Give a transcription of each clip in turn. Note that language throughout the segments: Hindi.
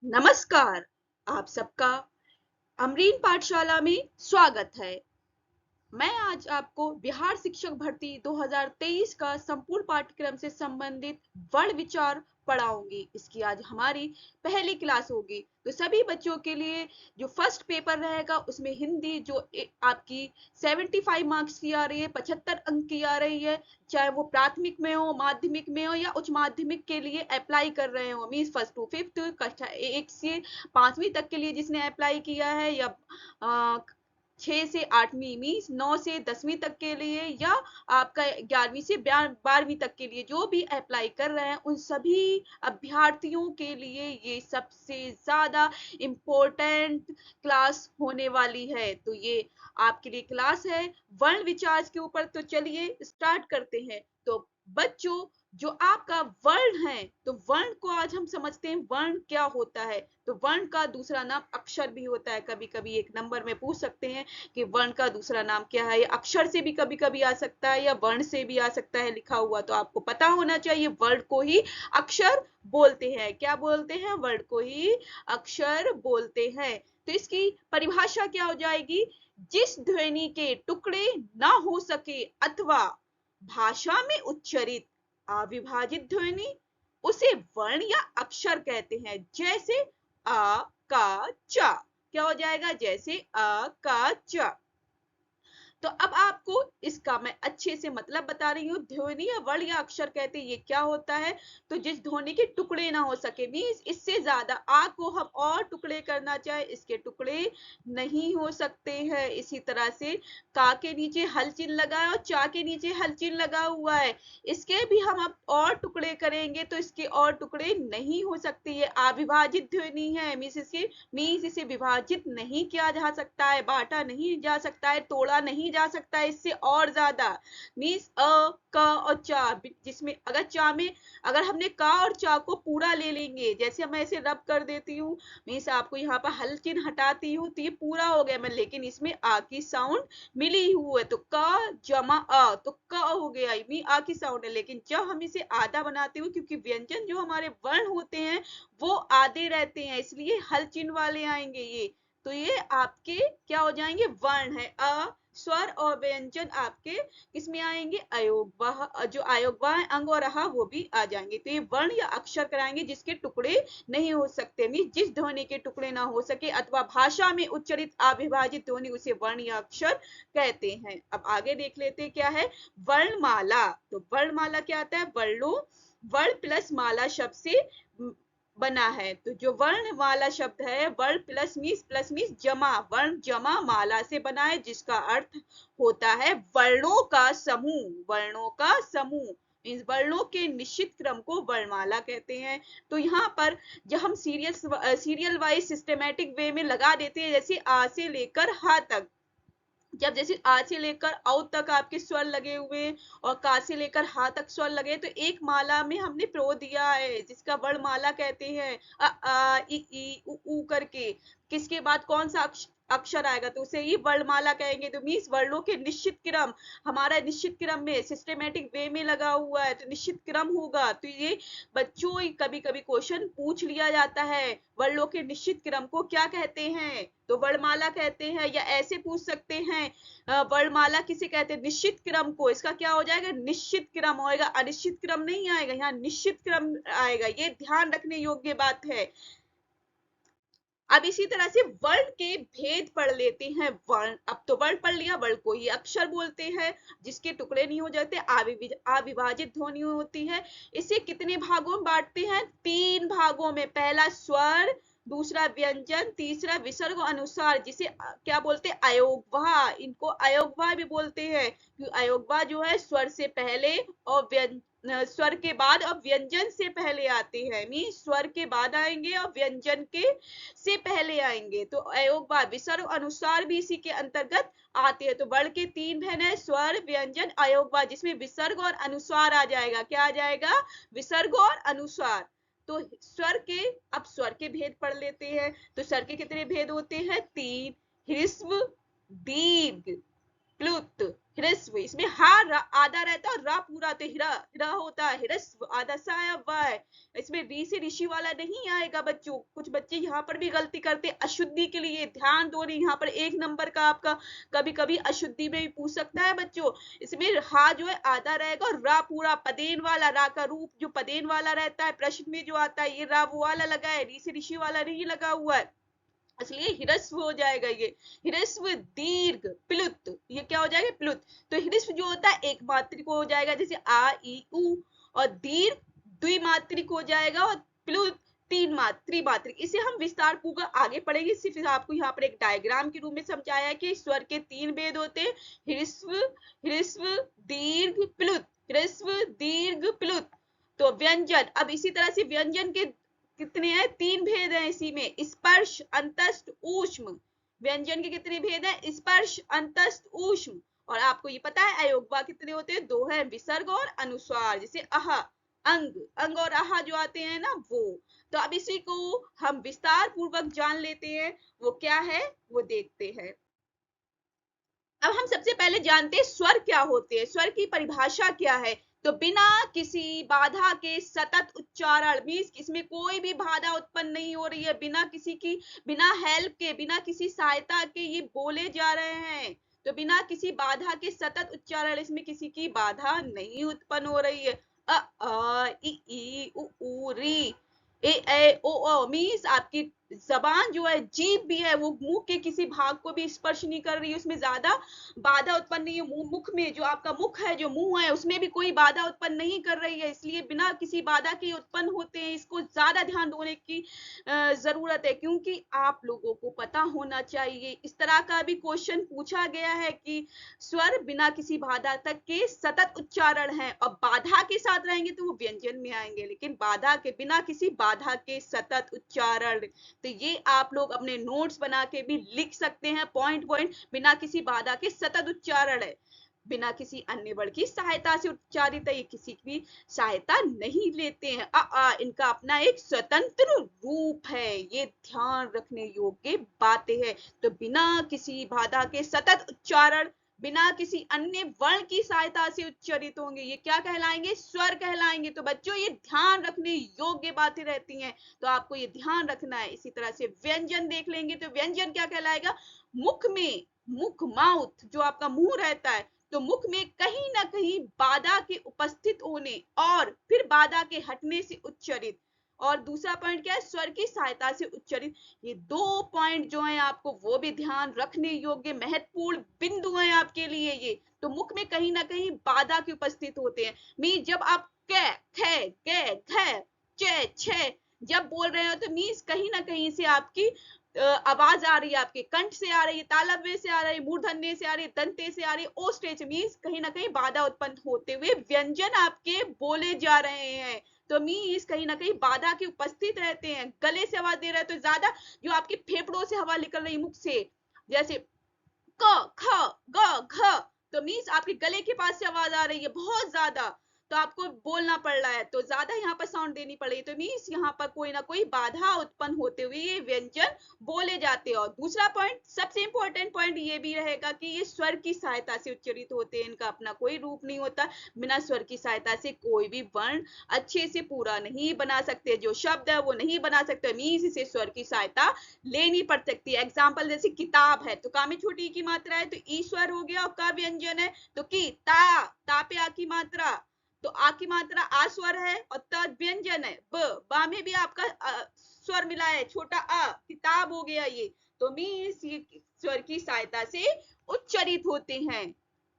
नमस्कार। आप सबका अमरीन पाठशाला में स्वागत है। मैं आज आपको बिहार शिक्षक भर्ती 2023 का संपूर्ण पाठ्यक्रम से संबंधित वर्ण विचार पढ़ाऊंगी। इसकी आज हमारी पहली क्लास होगी। तो सभी बच्चों के लिए जो फर्स्ट पेपर रहेगा उसमें हिंदी जो आपकी 75 मार्क्स की आ रही है, 75 अंक की आ रही है, चाहे वो प्राथमिक में हो, माध्यमिक में हो या उच्च माध्यमिक के लिए अप्लाई कर रहे हो, मीन्स फर्स्ट टू फिफ्थ, कक्षा 1 से 5वीं तक के लिए जिसने अप्लाई किया है, या 6 से 8वीं मीन्स 9 से 10वीं तक के लिए, या आपका 11वीं से 12वीं तक के लिए जो भी अप्लाई कर रहे हैं उन सभी अभ्यर्थियों के लिए ये सबसे ज्यादा इम्पोर्टेंट क्लास होने वाली है। तो ये आपके लिए क्लास है वर्ण विचार के ऊपर। तो चलिए स्टार्ट करते हैं। तो बच्चों, जो आपका वर्ण है, तो वर्ण को आज हम समझते हैं वर्ण क्या होता है। तो वर्ण का दूसरा नाम अक्षर भी होता है। कभी कभी एक नंबर में पूछ सकते हैं कि वर्ण का दूसरा नाम क्या है। अक्षर से भी कभी कभी आ सकता है या वर्ण से भी आ सकता है लिखा हुआ। तो आपको पता होना चाहिए वर्ण को ही अक्षर बोलते हैं। क्या बोलते हैं? वर्ण को ही अक्षर बोलते हैं। तो इसकी परिभाषा क्या हो जाएगी? जिस ध्वनि के टुकड़े ना हो सके अथवा भाषा में उच्चरित अविभाजित ध्वनि, उसे वर्ण या अक्षर कहते हैं। जैसे अ का चा। क्या हो जाएगा? जैसे अ का चा। तो अब आपको इसका मैं अच्छे से मतलब बता रही हूँ। ध्वनि या वर्ण या अक्षर कहते हैं ये क्या होता है? तो जिस ध्वनि के टुकड़े ना हो सके, मीन्स इससे ज्यादा आ को हम और टुकड़े करना चाहे, इसके टुकड़े नहीं हो सकते हैं। इसी तरह से का के नीचे हल चिन्ह लगा है और चा के नीचे हल चिन्ह लगा हुआ है, इसके भी हम अब और टुकड़े करेंगे तो इसके और टुकड़े नहीं हो सकते। ये अविभाजित ध्वनि है, मीन्स इसे विभाजित नहीं किया जा सकता है, बांटा नहीं जा सकता है, तोड़ा नहीं जा सकता है इससे और ज्यादा। मीन्स अ, क और चा, जिसमें अगर चा में अगर हमने का और चा को पूरा ले लेंगे, जैसे मैं इसे रब कर देती हूँ, मीन्स आपको यहाँ पर हल चिन्ह हटाती हूँ तो ये पूरा हो गया मैं, लेकिन इसमें आ की साउंड मिली हुई है। तो क जमा अ, तो क हो गया, मी आ की साउंड है। लेकिन जब हम इसे आधा बनाते हुए, क्योंकि व्यंजन जो हमारे वर्ण होते हैं वो आधे रहते हैं, इसलिए हल चिन्ह वाले आएंगे ये। तो ये आपके क्या हो जाएंगे? वर्ण है। अ, स्वर और व्यंजन आपके किसमें आएंगे? अयोगवाह। जो अयोगवाह अंग और आहा वो भी आ जाएंगे। तो ये वर्ण या अक्षर कराएंगे जिसके टुकड़े नहीं हो सकते, मीन जिस ध्वनि के टुकड़े ना हो सके अथवा भाषा में उच्चरित अविभाजित ध्वनि, उसे वर्ण या अक्षर कहते हैं। अब आगे देख लेते हैं क्या है वर्णमाला। तो वर्णमाला क्या आता है? वर्णों, वर्ण प्लस माला शब्द से बना है। तो जो वर्णमाला शब्द है, वर्ण प्लस मीन्स जमा, वर्ण जमा माला से बना है, जिसका अर्थ होता है वर्णों का समूह। वर्णों का समूह मीन्स वर्णों के निश्चित क्रम को वर्णमाला कहते हैं। तो यहाँ पर जब हम सीरियल वाइज सिस्टमेटिक वे में लगा देते हैं, जैसे आ से लेकर हा तक, जब जैसे आ से लेकर औ तक आपके स्वर लगे हुए और का से लेकर हा तक स्वर लगे, तो एक माला में हमने प्रो दिया है जिसका वर्णमाला कहते हैं। अ आ इ ई उ ऊ करके किसके बाद कौन सा अक्षर आएगा तो उसे ही वर्णमाला कहेंगे। तो मीन्स वर्णों के निश्चित क्रम, हमारा निश्चित क्रम में सिस्टमेटिक वे में लगा हुआ है तो निश्चित क्रम होगा। तो ये बच्चों कभी कभी क्वेश्चन पूछ लिया जाता है, वर्णों के निश्चित क्रम को क्या कहते हैं? तो वर्णमाला कहते हैं। या ऐसे पूछ सकते हैं वर्णमाला किसे कहते हैं? निश्चित क्रम को। इसका क्या हो जाएगा? निश्चित क्रम होएगा, अनिश्चित क्रम नहीं आएगा, यहाँ निश्चित क्रम आएगा। ये ध्यान रखने योग्य बात है। अब इसी तरह से वर्ण के भेद पढ़ लेते हैं। वर्ण, अब तो वर्ण पढ़ लिया, वर्ण को ही अक्षर बोलते हैं जिसके टुकड़े नहीं हो जाते, अविभाजित ध्वनि होती है। इसे कितने भागों में बांटते हैं? 3 भागों में। पहला स्वर, दूसरा व्यंजन, तीसरा विसर्ग अनुसार, जिसे क्या बोलते हैं? अयोगवाह। इनको अयोगवाह भी बोलते हैं क्योंकि अयोगवाह जो है स्वर से पहले और स्वर के बाद और व्यंजन से पहले आते हैं। मीन स्वर के बाद आएंगे और व्यंजन के से पहले आएंगे। तो अयोगवाह विसर्ग अनुसार भी इसी के अंतर्गत आते हैं। तो वर्ण के 3 भेद है, स्वर, व्यंजन, अयोगवाह, जिसमें विसर्ग और अनुस्वार आ जाएगा। क्या आ जाएगा? विसर्ग और अनुस्वार। तो स्वर के, अब स्वर के भेद पढ़ लेते हैं। तो स्वर के कितने भेद होते हैं? 3, ह्रस्व, दीर्घ, प्लुत, ह्रस्व, इसमें हा आधा रहता है और रा पूरा, तो हिरा होता है, ह्रस्व आधा सा आया हुआ है। इसमें री से ऋषि वाला नहीं आएगा बच्चों। कुछ बच्चे यहाँ पर भी गलती करते, अशुद्धि के लिए ध्यान दो। रही यहाँ पर 1 नंबर का आपका कभी कभी अशुद्धि में भी पूछ सकता है बच्चों। इसमें हा जो है आधा रहेगा और रा पूरा, पदेन वाला, रा का रूप जो पदेन वाला रहता है प्रश्न में जो आता है, ये रा वो वाला लगा है, री से ऋषि वाला नहीं लगा हुआ है, इसलिए हिरस्व हो जाएगा ये। हिरस्व दीर्घ प्लुत, ये क्या हो जाएगा? प्लुत। तो हिरस्व जो होता है एक मात्रिक हो जाएगा, जैसे आ ई उ, और दीर्घ द्विमात्रिक हो जाएगा, और प्लुत त्रिमात्रिक। इसे हम विस्तार पूर्वक आगे पढ़ेंगे। सिर्फ आपको यहाँ पर एक डायग्राम के रूप में समझाया है कि स्वर के 3 भेद होते हैं, हिरस्व, हिरस्व दीर्घ प्लुत, हिरस्व दीर्घ प्लुत। तो व्यंजन, अब इसी तरह से व्यंजन के कितने हैं? 3 भेद हैं इसी में, स्पर्श, अंतस्थ, ऊष्म। व्यंजन के कितने भेद हैं? स्पर्श, अंतस्थ, ऊष्म। और आपको ये पता है अयोगवा कितने होते हैं? 2 है, विसर्ग और अनुस्वार। जैसे अह, अंग, अंग और आहा जो आते हैं ना वो। तो अब इसी को हम विस्तार पूर्वक जान लेते हैं, वो क्या है वो देखते हैं। अब हम सबसे पहले जानते हैं स्वर क्या होते हैं, स्वर की परिभाषा क्या है। तो बिना किसी बाधा के सतत उच्चारण, मीन्स इसमें कोई भी बाधा उत्पन्न नहीं हो रही है, बिना किसी की, बिना हेल्प के, बिना किसी सहायता के ये बोले जा रहे हैं। तो बिना किसी बाधा के सतत उच्चारण, इसमें किसी की बाधा नहीं उत्पन्न हो रही है। अ ई उ ऊ री ए ओ मीन्स आपकी जबान जो है, जीभ भी है, वो मुंह के किसी भाग को भी स्पर्श नहीं कर रही है, उसमें ज्यादा बाधा उत्पन्न नहीं है। मुख में जो आपका मुख है, जो मुंह है, उसमें भी कोई बाधा उत्पन्न नहीं कर रही है, इसलिए बिना किसी बाधा के उत्पन्न होते हैं। इसको ज्यादा ध्यान देने की जरूरत है, क्योंकि आप लोगों को पता होना चाहिए। इस तरह का भी क्वेश्चन पूछा गया है कि स्वर बिना किसी बाधा तक के सतत उच्चारण है, और बाधा के साथ रहेंगे तो वो व्यंजन में आएंगे, लेकिन बाधा के, बिना किसी बाधा के सतत उच्चारण। तो ये आप लोग अपने नोट्स बना के भी लिख सकते हैं, पॉइंट पॉइंट। बिना किसी बाधा के सतत उच्चारण है, बिना किसी अन्य बल की सहायता से उच्चारित है, ये किसी की सहायता नहीं लेते हैं। इनका अपना एक स्वतंत्र रूप है, ये ध्यान रखने योग्य बातें हैं। तो बिना किसी बाधा के सतत उच्चारण, बिना किसी अन्य वर्ण की सहायता से उच्चारित होंगे, ये क्या कहलाएंगे? स्वर कहलाएंगे। तो बच्चों ये ध्यान रखने योग्य बातें रहती हैं, तो आपको ये ध्यान रखना है। इसी तरह से व्यंजन देख लेंगे, तो व्यंजन क्या कहलाएगा? मुख में, मुख, माउथ, जो आपका मुंह रहता है, तो मुख में कहीं ना कहीं बाधा के उपस्थित होने और फिर बाधा के हटने से उच्चारित। और दूसरा पॉइंट क्या है? स्वर की सहायता से उच्चारित। ये 2 पॉइंट जो है आपको वो भी ध्यान रखने योग्य महत्वपूर्ण बिंदु है आपके लिए ये। तो मुख में कहीं ना कहीं बाधा के उपस्थित होते हैं। मीन जब आप कै, खे, गे, घे, चे, छे जब बोल रहे हो, तो मीन्स कहीं ना कहीं से आपकी आवाज आ रही है, आपके कंठ से आ रही है, तालव्य से आ रही है, मूर्धन्य से आ रही है, दंते से आ रही है, ओ स्टेज, मीन्स कहीं ना कहीं बाधा उत्पन्न होते हुए व्यंजन आपके बोले जा रहे हैं। तो मीन्स कहीं ना कहीं बाधा के उपस्थित रहते हैं। गले से आवाज दे रहे हैं तो ज्यादा जो आपके फेफड़ों से हवा निकल रही मुख से, जैसे क, ख, ग, घ, तो मीन्स आपके गले के पास से आवाज आ रही है बहुत ज्यादा, तो आपको बोलना पड़ रहा है, तो ज्यादा यहाँ पर साउंड देनी पड़ेगी। तो मीन्स यहाँ पर कोई ना कोई बाधा उत्पन्न होते हुए ये व्यंजन बोले जाते हैं। और दूसरा पॉइंट, सबसे इंपॉर्टेंट पॉइंट ये भी रहेगा कि ये स्वर की सहायता से उच्चारित होते हैं, इनका अपना कोई रूप नहीं होता। बिना स्वर की सहायता से कोई भी वर्ण अच्छे से पूरा नहीं बना सकते, जो शब्द है वो नहीं बना सकते, मीन्स इसे स्वर की सहायता लेनी पड़ सकती है। एग्जाम्पल जैसे किताब है, तो का में छोटी की मात्रा है, तो ई स्वर हो गया, और का व्यंजन है तो की, ता पे आ की मात्रा, तो आ की मात्रा आ स्वर है, और त व्यंजन है, बा में भी आपका स्वर मिला है, छोटा अ, किताब हो गया ये। तो मीन्स ये स्वर की सहायता से उच्चारित होते हैं।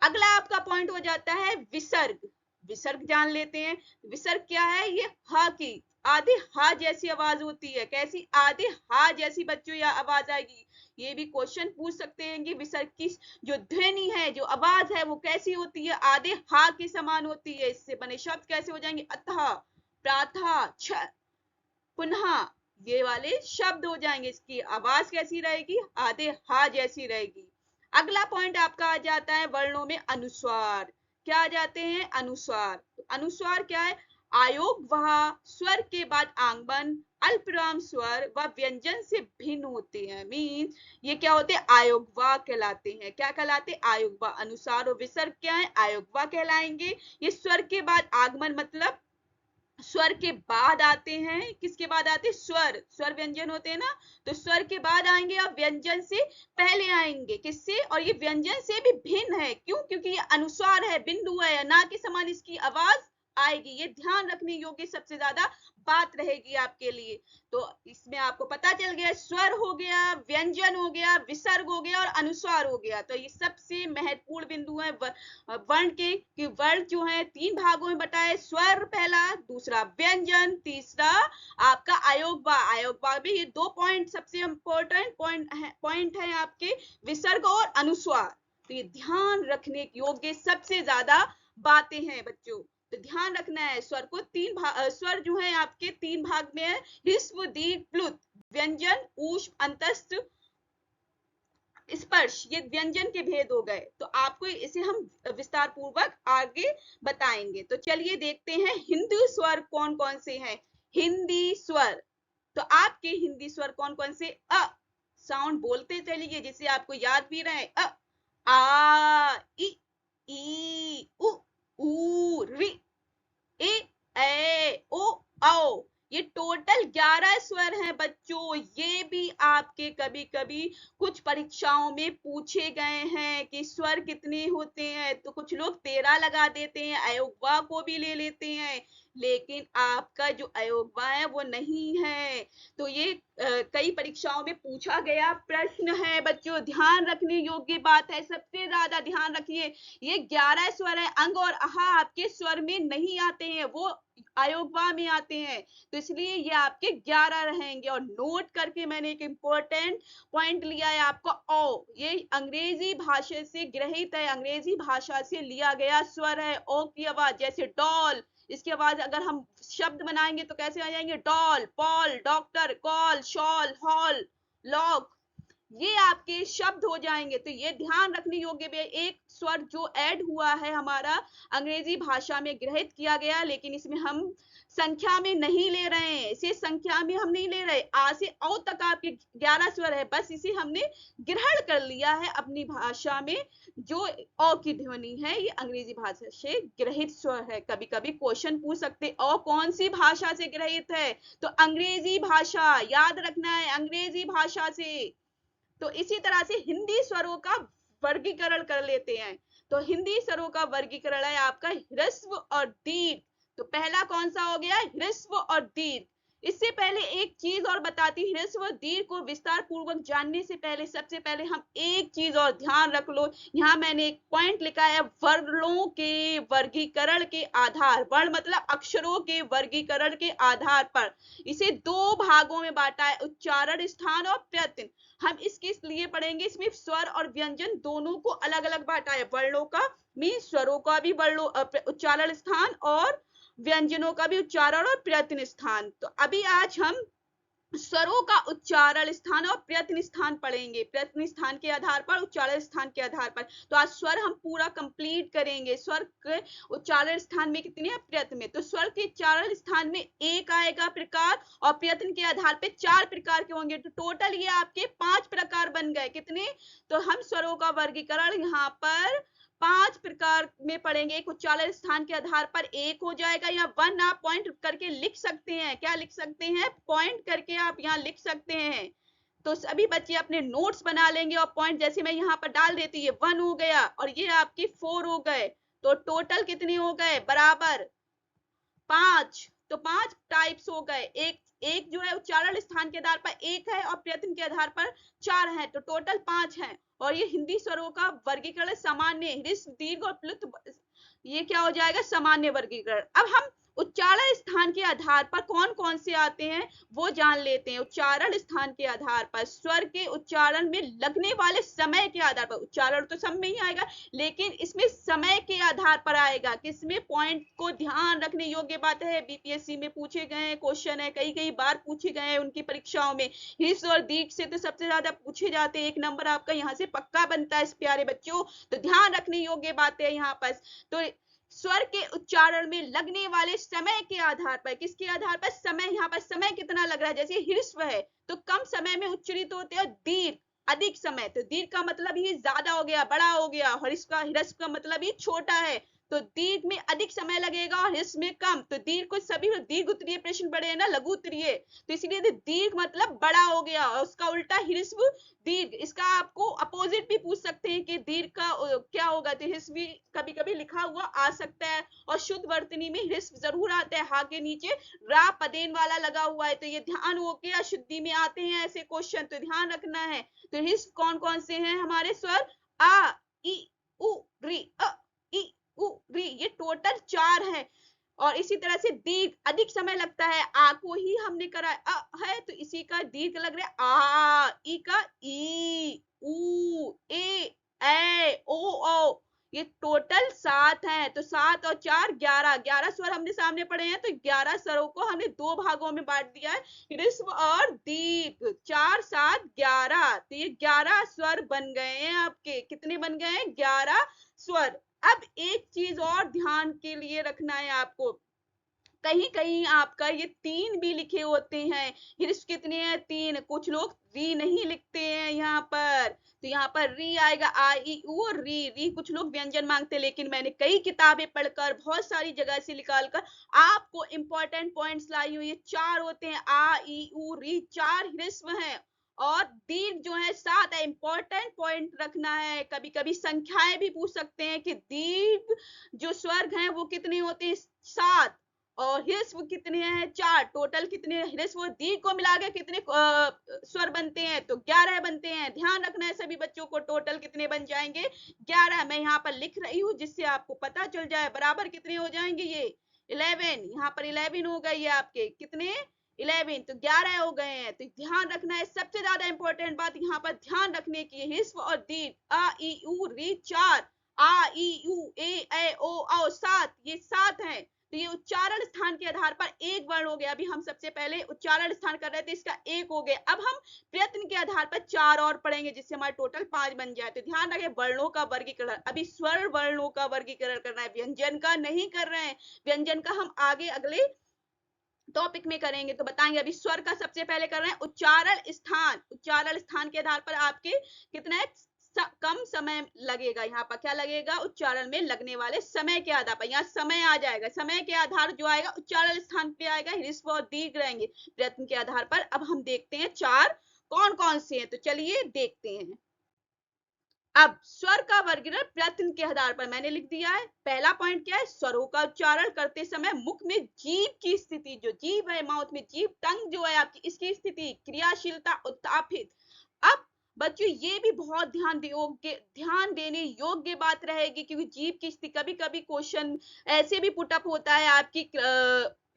अगला आपका पॉइंट हो जाता है विसर्ग। विसर्ग जान लेते हैं। विसर्ग क्या है? ये ह की आधे हा जैसी आवाज होती है। कैसी? आधे हा जैसी बच्चों यह आवाज आएगी। ये भी क्वेश्चन पूछ सकते हैं कि विसर्ग की जो ध्वनि है, जो आवाज है, वो कैसी होती है? आधे हा के समान होती है। इससे बने शब्द कैसे हो जाएंगे? अतः, प्रातः, छ, पुनः, ये वाले शब्द हो जाएंगे। इसकी आवाज कैसी रहेगी? आधे हा जैसी रहेगी। अगला पॉइंट आपका आ जाता है वर्णों में अनुस्वार। क्या आ जाते हैं? अनुस्वार। तो अनुस्वार क्या है? आयोग वह स्वर के बाद आगमन, अल्पविराम स्वर व व्यंजन से भिन्न होते हैं। मीन ये क्या होते हैं? आयोगवा कहलाते हैं। क्या कहलाते? आयोगवा। अनुसार और विसर्ग क्या है? आयोगवा कहलाएंगे। ये स्वर के बाद आगमन मतलब स्वर के बाद आते हैं। किसके बाद आते हैं? स्वर। स्वर व्यंजन होते हैं ना, तो स्वर के बाद आएंगे और व्यंजन से पहले आएंगे। किससे? और ये व्यंजन से भी भिन्न है। क्यों? क्योंकि ये अनुस्वार है, बिंदु है, ना के समान इसकी आवाज आएगी। ये ध्यान रखने योग्य सबसे ज्यादा बात रहेगी आपके लिए। तो इसमें आपको पता चल गया, स्वर हो गया, व्यंजन हो गया, विसर्ग हो गया और अनुस्वार हो गया। तो ये सबसे महत्वपूर्ण बिंदु है वर्ण के, कि वर्ण जो है 3 भागों में बटा है। स्वर पहला, दूसरा व्यंजन, तीसरा आपका आयोगवा। आयोगवा में ये 2 पॉइंट सबसे इंपॉर्टेंट पॉइंट है आपके, विसर्ग और अनुस्वार। तो ये ध्यान रखने योग्य सबसे ज्यादा बातें हैं बच्चों। तो ध्यान रखना है, स्वर को स्वर जो है आपके 3 भाग में है, ह्रस्व, दीर्घ, प्लुत। व्यंजन, ऊष्म, अंतस्थ, स्पर्श, ये व्यंजन के भेद हो गए। तो आपको इसे हम विस्तार पूर्वक आगे बताएंगे। तो चलिए देखते हैं हिंदी स्वर कौन कौन से हैं। हिंदी स्वर, तो आपके हिंदी स्वर कौन कौन से? अ साउंड बोलते चलिए जिससे आपको याद भी रहे। अ, आ, ई, उ, री, ए, ओ, औ। ये टोटल 11 स्वर हैं बच्चों। ये भी आपके कभी कभी कुछ परीक्षाओं में पूछे गए हैं कि स्वर कितने होते हैं। तो कुछ लोग 13 लगा देते हैं, अयोगवा को भी ले लेते हैं, लेकिन आपका जो अयोगवा है वो नहीं है। तो ये कई परीक्षाओं में पूछा गया प्रश्न है बच्चों, ध्यान रखने योग्य बात है। सबसे ज्यादा ध्यान रखिए, ये 11 स्वर है। अंग और आहा आपके स्वर में नहीं आते हैं, वो अयोगवा में आते हैं। तो इसलिए ये आपके 11 रहेंगे। और नोट करके मैंने एक इंपॉर्टेंट पॉइंट लिया है आपको, ओ। ये अंग्रेजी भाषा से गृहीत है, अंग्रेजी भाषा से लिया गया स्वर है। ओ की आवाज जैसे डॉल, इसकी आवाज अगर हम शब्द बनाएंगे तो कैसे आ जाएंगे? Doll, Paul, doctor, call, shawl, hall, lock, ये आपके शब्द हो जाएंगे। तो ये ध्यान रखने योग्य भी, एक स्वर जो ऐड हुआ है हमारा अंग्रेजी भाषा में गृहीत किया गया, लेकिन इसमें हम संख्या में नहीं ले रहे हैं, इसे संख्या में हम नहीं ले रहे। आ से औ तक आपके 11 स्वर है, बस इसे हमने ग्रहण कर लिया है अपनी भाषा में। जो औ की ध्वनि है ये अंग्रेजी भाषा से गृहीत स्वर है। कभी कभी क्वेश्चन पूछ सकते, औ कौन सी भाषा से गृहीत है? तो अंग्रेजी भाषा, याद रखना है, अंग्रेजी भाषा से। तो इसी तरह से हिंदी स्वरों का वर्गीकरण कर लेते हैं। तो हिंदी स्वरों का वर्गीकरण है आपका ह्रस्व और दीर्घ। तो पहला कौन सा हो गया? ह्रस्व और दीर्घ। इससे पहले एक चीज और बताती, ह्रस्व और दीर्घ को विस्तार पूर्वक जानने से पहले सबसे पहले हम एक चीज और ध्यान रख लो। यहाँ मैंने एक पॉइंट लिखा है, वर्णों के वर्गीकरण के आधार। वर्ण मतलब अक्षरों के वर्गीकरण के आधार पर इसे 2 भागों में बांटा है, उच्चारण स्थान और प्रत्यय। हम इसके लिए पढ़ेंगे, इसमें स्वर और व्यंजन दोनों को अलग अलग बांटा है। वर्णों का मीन स्वरों का भी उच्चारण स्थान और व्यंजनों का भी उच्चारण और प्रयत्न स्थान। तो अभी आज हम स्वरों का उच्चारण स्थान और प्रयत्न स्थान पढ़ेंगे, प्रयत्न स्थान के आधार पर, उच्चारण स्थान के आधार पर। तो आज स्वर हम पूरा कंप्लीट करेंगे। स्वर के उच्चारण स्थान में कितने हैं? प्रयत्न में। तो स्वर के उच्चारण स्थान में एक आएगा प्रकार, और प्रयत्न के आधार पे 4 प्रकार के होंगे। तो टोटल ये आपके 5 प्रकार बन गए। कितने? तो हम स्वरों का वर्गीकरण यहाँ पर 5 प्रकार में पढ़ेंगे। एक उच्चारण स्थान के आधार पर एक हो जाएगा, या 1 आप पॉइंट करके लिख सकते हैं। क्या लिख सकते हैं? पॉइंट करके आप यहाँ लिख सकते हैं। तो सभी बच्चे अपने नोट्स बना लेंगे और पॉइंट जैसे मैं यहाँ पर डाल देती, ये 1 हो गया और ये आपके 4 हो गए। तो टोटल कितने हो गए? बराबर 5। तो 5 टाइप्स हो गए। एक जो है उच्चारण स्थान के आधार पर 1 है और प्रयत्न के आधार पर 4 है, तो टोटल 5 है। और ये हिंदी स्वरों का वर्गीकरण सामान्य, ह्रस्व, दीर्घ और प्लुत, ये क्या हो जाएगा? सामान्य वर्गीकरण। अब हम उच्चारण स्थान के आधार पर कौन कौन से आते हैं वो जान लेते हैं। उच्चारण स्थान के आधार पर स्वर के उच्चारण में लगने वाले समय के आधार पर, उच्चारण तो सब में ही आएगा, लेकिन इसमें समय के आधार पर आएगा। किसमें? पॉइंट को ध्यान रखने योग्य बात है, बीपीएससी में पूछे गए क्वेश्चन है, कई कई बार पूछे गए हैं उनकी परीक्षाओं में। ह्रस्व और दीर्घ से तो सबसे ज्यादा पूछे जाते हैं, 1 नंबर आपका यहाँ से पक्का बनता है प्यारे बच्चों। तो ध्यान रखने योग्य बात है यहाँ पर। तो स्वर के उच्चारण में लगने वाले समय के आधार पर, किसके आधार पर? समय। यहाँ पर समय कितना लग रहा है, जैसे ह्रस्व है तो कम समय में उच्चरित होते हैं, दीर्घ अधिक समय, तो दीर्घ का मतलब ही ज्यादा हो गया, बड़ा हो गया, ह्रस्व का मतलब ही छोटा है, तो दीर्घ में अधिक समय लगेगा और ह्रस्व में कम। तो दीर्घ को सभी दीर्घ उत्तरीय प्रश्न पढ़े हैं ना, लघु उत्तरीय, तो इसलिए दीर्घ मतलब बड़ा हो गया और उसका उल्टा ह्रस्व दीर्घ। इसका आपको अपोजिट भी पूछ सकते हैं कि दीर्घ का क्या होगा, तो ह्रस्व भी कभी कभी लिखा हुआ आ सकता है, और शुद्ध वर्तनी में ह्रस्व जरूर आता है, हा के नीचे रा पदेन वाला लगा हुआ है, तो ये ध्यान हो के अशुद्धि में आते हैं ऐसे क्वेश्चन, तो ध्यान रखना है। तो ह्रस्व कौन कौन से हैं हमारे स्वर? आ, ई, उ, री, अ, ई, उ, री, ये टोटल 4 है। और इसी तरह से दीर्घ अधिक समय लगता है, आ को ही हमने करा है तो इसी का दीर्घ लग रहा है आ, ई का ई, उ, ए ओ, ये टोटल 7 है, तो 7 और 4 11, 11 स्वर हमने सामने पढ़े हैं, तो 11 स्वरों को हमने 2 भागों में बांट दिया है, ह्रस्व और दीर्घ, 4 7 11, तो ये 11 स्वर बन गए हैं आपके, कितने बन गए हैं? 11 स्वर। अब एक चीज और ध्यान के लिए रखना है आपको, कहीं कहीं आपका ये 3 भी लिखे होते हैं, ह्रस्व कितने हैं? 3, कुछ लोग री नहीं लिखते हैं यहाँ पर, तो यहाँ पर री आएगा, आ ई उ और री, री कुछ लोग व्यंजन मांगते हैं, लेकिन मैंने कई किताबें पढ़कर बहुत सारी जगह से निकाल कर आपको इंपॉर्टेंट पॉइंट्स लाई हुई, ये 4 होते हैं, आ ई उ री, 4 ह्रस्व हैं, और दीर्घ जो है 7 है। इंपॉर्टेंट पॉइंट रखना है, कभी कभी संख्याएं भी पूछ सकते हैं कि दीर्घ जो स्वर्ग हैं वो कितने होते हैं? 7, और ह्रस्व कितने हैं? 4, टोटल कितने ह्रस्व और दीर्घ को मिला के कितने स्वर बनते हैं? तो 11 बनते हैं। ध्यान रखना है सभी बच्चों को, टोटल कितने बन जाएंगे? 11। मैं यहाँ पर लिख रही हूँ जिससे आपको पता चल जाए, बराबर कितने हो जाएंगे ये? 11, यहाँ पर 11 हो गई है आपके, कितने? 11, तो 11 हो गए हैं। तो ध्यान रखना है, सबसे ज्यादा इंपॉर्टेंट बात यहाँ पर ध्यान रखने की, ह्रस्व और दीर्घ, आ ई उ री 4, आ ई उ ए ओ 7, ये 7 हैं। तो ये उच्चारण स्थान के आधार पर एक वर्ण हो गया, अभी हम सबसे पहले उच्चारण स्थान कर रहे थे, इसका एक हो गया, अब हम प्रयत्न के आधार पर 4 और पढ़ेंगे जिससे हमारे टोटल 5 बन जाए। तो ध्यान रखें, वर्णों का वर्गीकरण, अभी स्वर वर्णों का वर्गीकरण करना है, व्यंजन का नहीं कर रहे हैं, व्यंजन का हम आगे अगले टॉपिक में करेंगे तो बताएंगे, अभी स्वर का सबसे पहले कर रहे हैं उच्चारण स्थान। उच्चारण स्थान के आधार पर आपके कितना है? कम समय लगेगा, यहाँ पर क्या लगेगा? उच्चारण में लगने वाले समय के आधार पर, यहाँ समय आ जाएगा, समय के आधार जो आएगा उच्चारण स्थान पे आएगा, ह्रस्व और दीर्घ रहेंगे प्रयत्न के आधार पर। अब हम देखते हैं 4 कौन कौन से हैं, तो चलिए देखते हैं। अब स्वर का वर्गीकरण प्रयत्न के आधार पर मैंने लिख दिया है। पहला पॉइंट क्या है? स्वरों का उच्चारण करते समय मुख में जीभ की स्थिति, जो जीभ है, माउथ में जीभ, टंग जो है आपकी, इसकी स्थिति, क्रियाशीलता, उत्थापित। अब बच्चों ये भी बहुत ध्यान देने योग्य बात रहेगी, क्योंकि जीभ की स्थिति कभी कभी क्वेश्चन ऐसे भी पुटअप होता है आपकी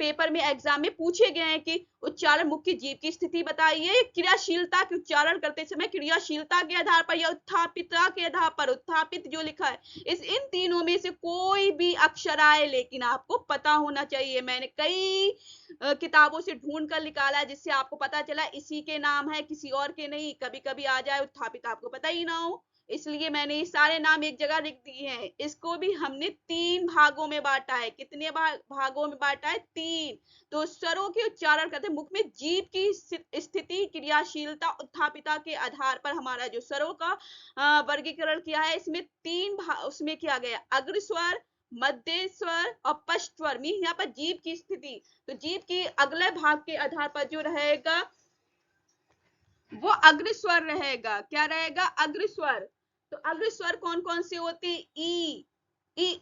पेपर में, एग्जाम में पूछे गए हैं कि उच्चारण मुख्य जीभ की स्थिति बताइए, क्रियाशीलता के उच्चारण करते समय क्रियाशीलता के आधार पर या उत्थापिता के आधार पर, उत्थापित जो लिखा है, इन तीनों में से कोई भी अक्षर आए, लेकिन आपको पता होना चाहिए। मैंने कई किताबों से ढूंढ कर निकाला जिससे आपको पता चला इसी के नाम है, किसी और के नहीं, कभी कभी आ जाए उत्थापित आपको पता ही ना हो, इसलिए मैंने ये सारे नाम एक जगह लिख दिए हैं। इसको भी हमने 3 भागों में बांटा है, कितने भागों में बांटा है? 3। तो स्वरों के उच्चारण करते मुख में जीभ की स्थिति, क्रियाशीलता, उत्थापिता के आधार पर हमारा जो स्वरों का वर्गीकरण किया है, इसमें 3 उसमें किया गया, अग्र स्वर, मध्य स्वर और पश्च स्वर। मीन यहाँ पर जीभ की स्थिति, तो जीभ की अगले भाग के आधार पर जो रहेगा वो अग्र स्वर रहेगा। क्या रहेगा? अग्र स्वर। तो अग्र स्वर कौन कौन से होते? ई, ए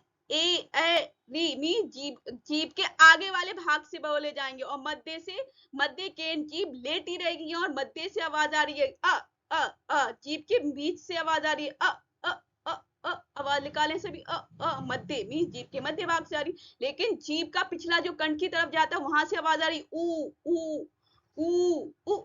री, जीभ के आगे वाले भाग से बोले जाएंगे, और मध्य के जीभ लेटी रहेगी और मध्य से आवाज आ रही है जीभ के बीच से आवाज आ रही है आवाज निकालें सभी, मध्य मीन जीभ के मध्य भाग से आ रही, लेकिन जीभ का पिछला जो कंठ की तरफ जाता है वहां से आवाज आ रही ऊ ऊ ऊ ऊ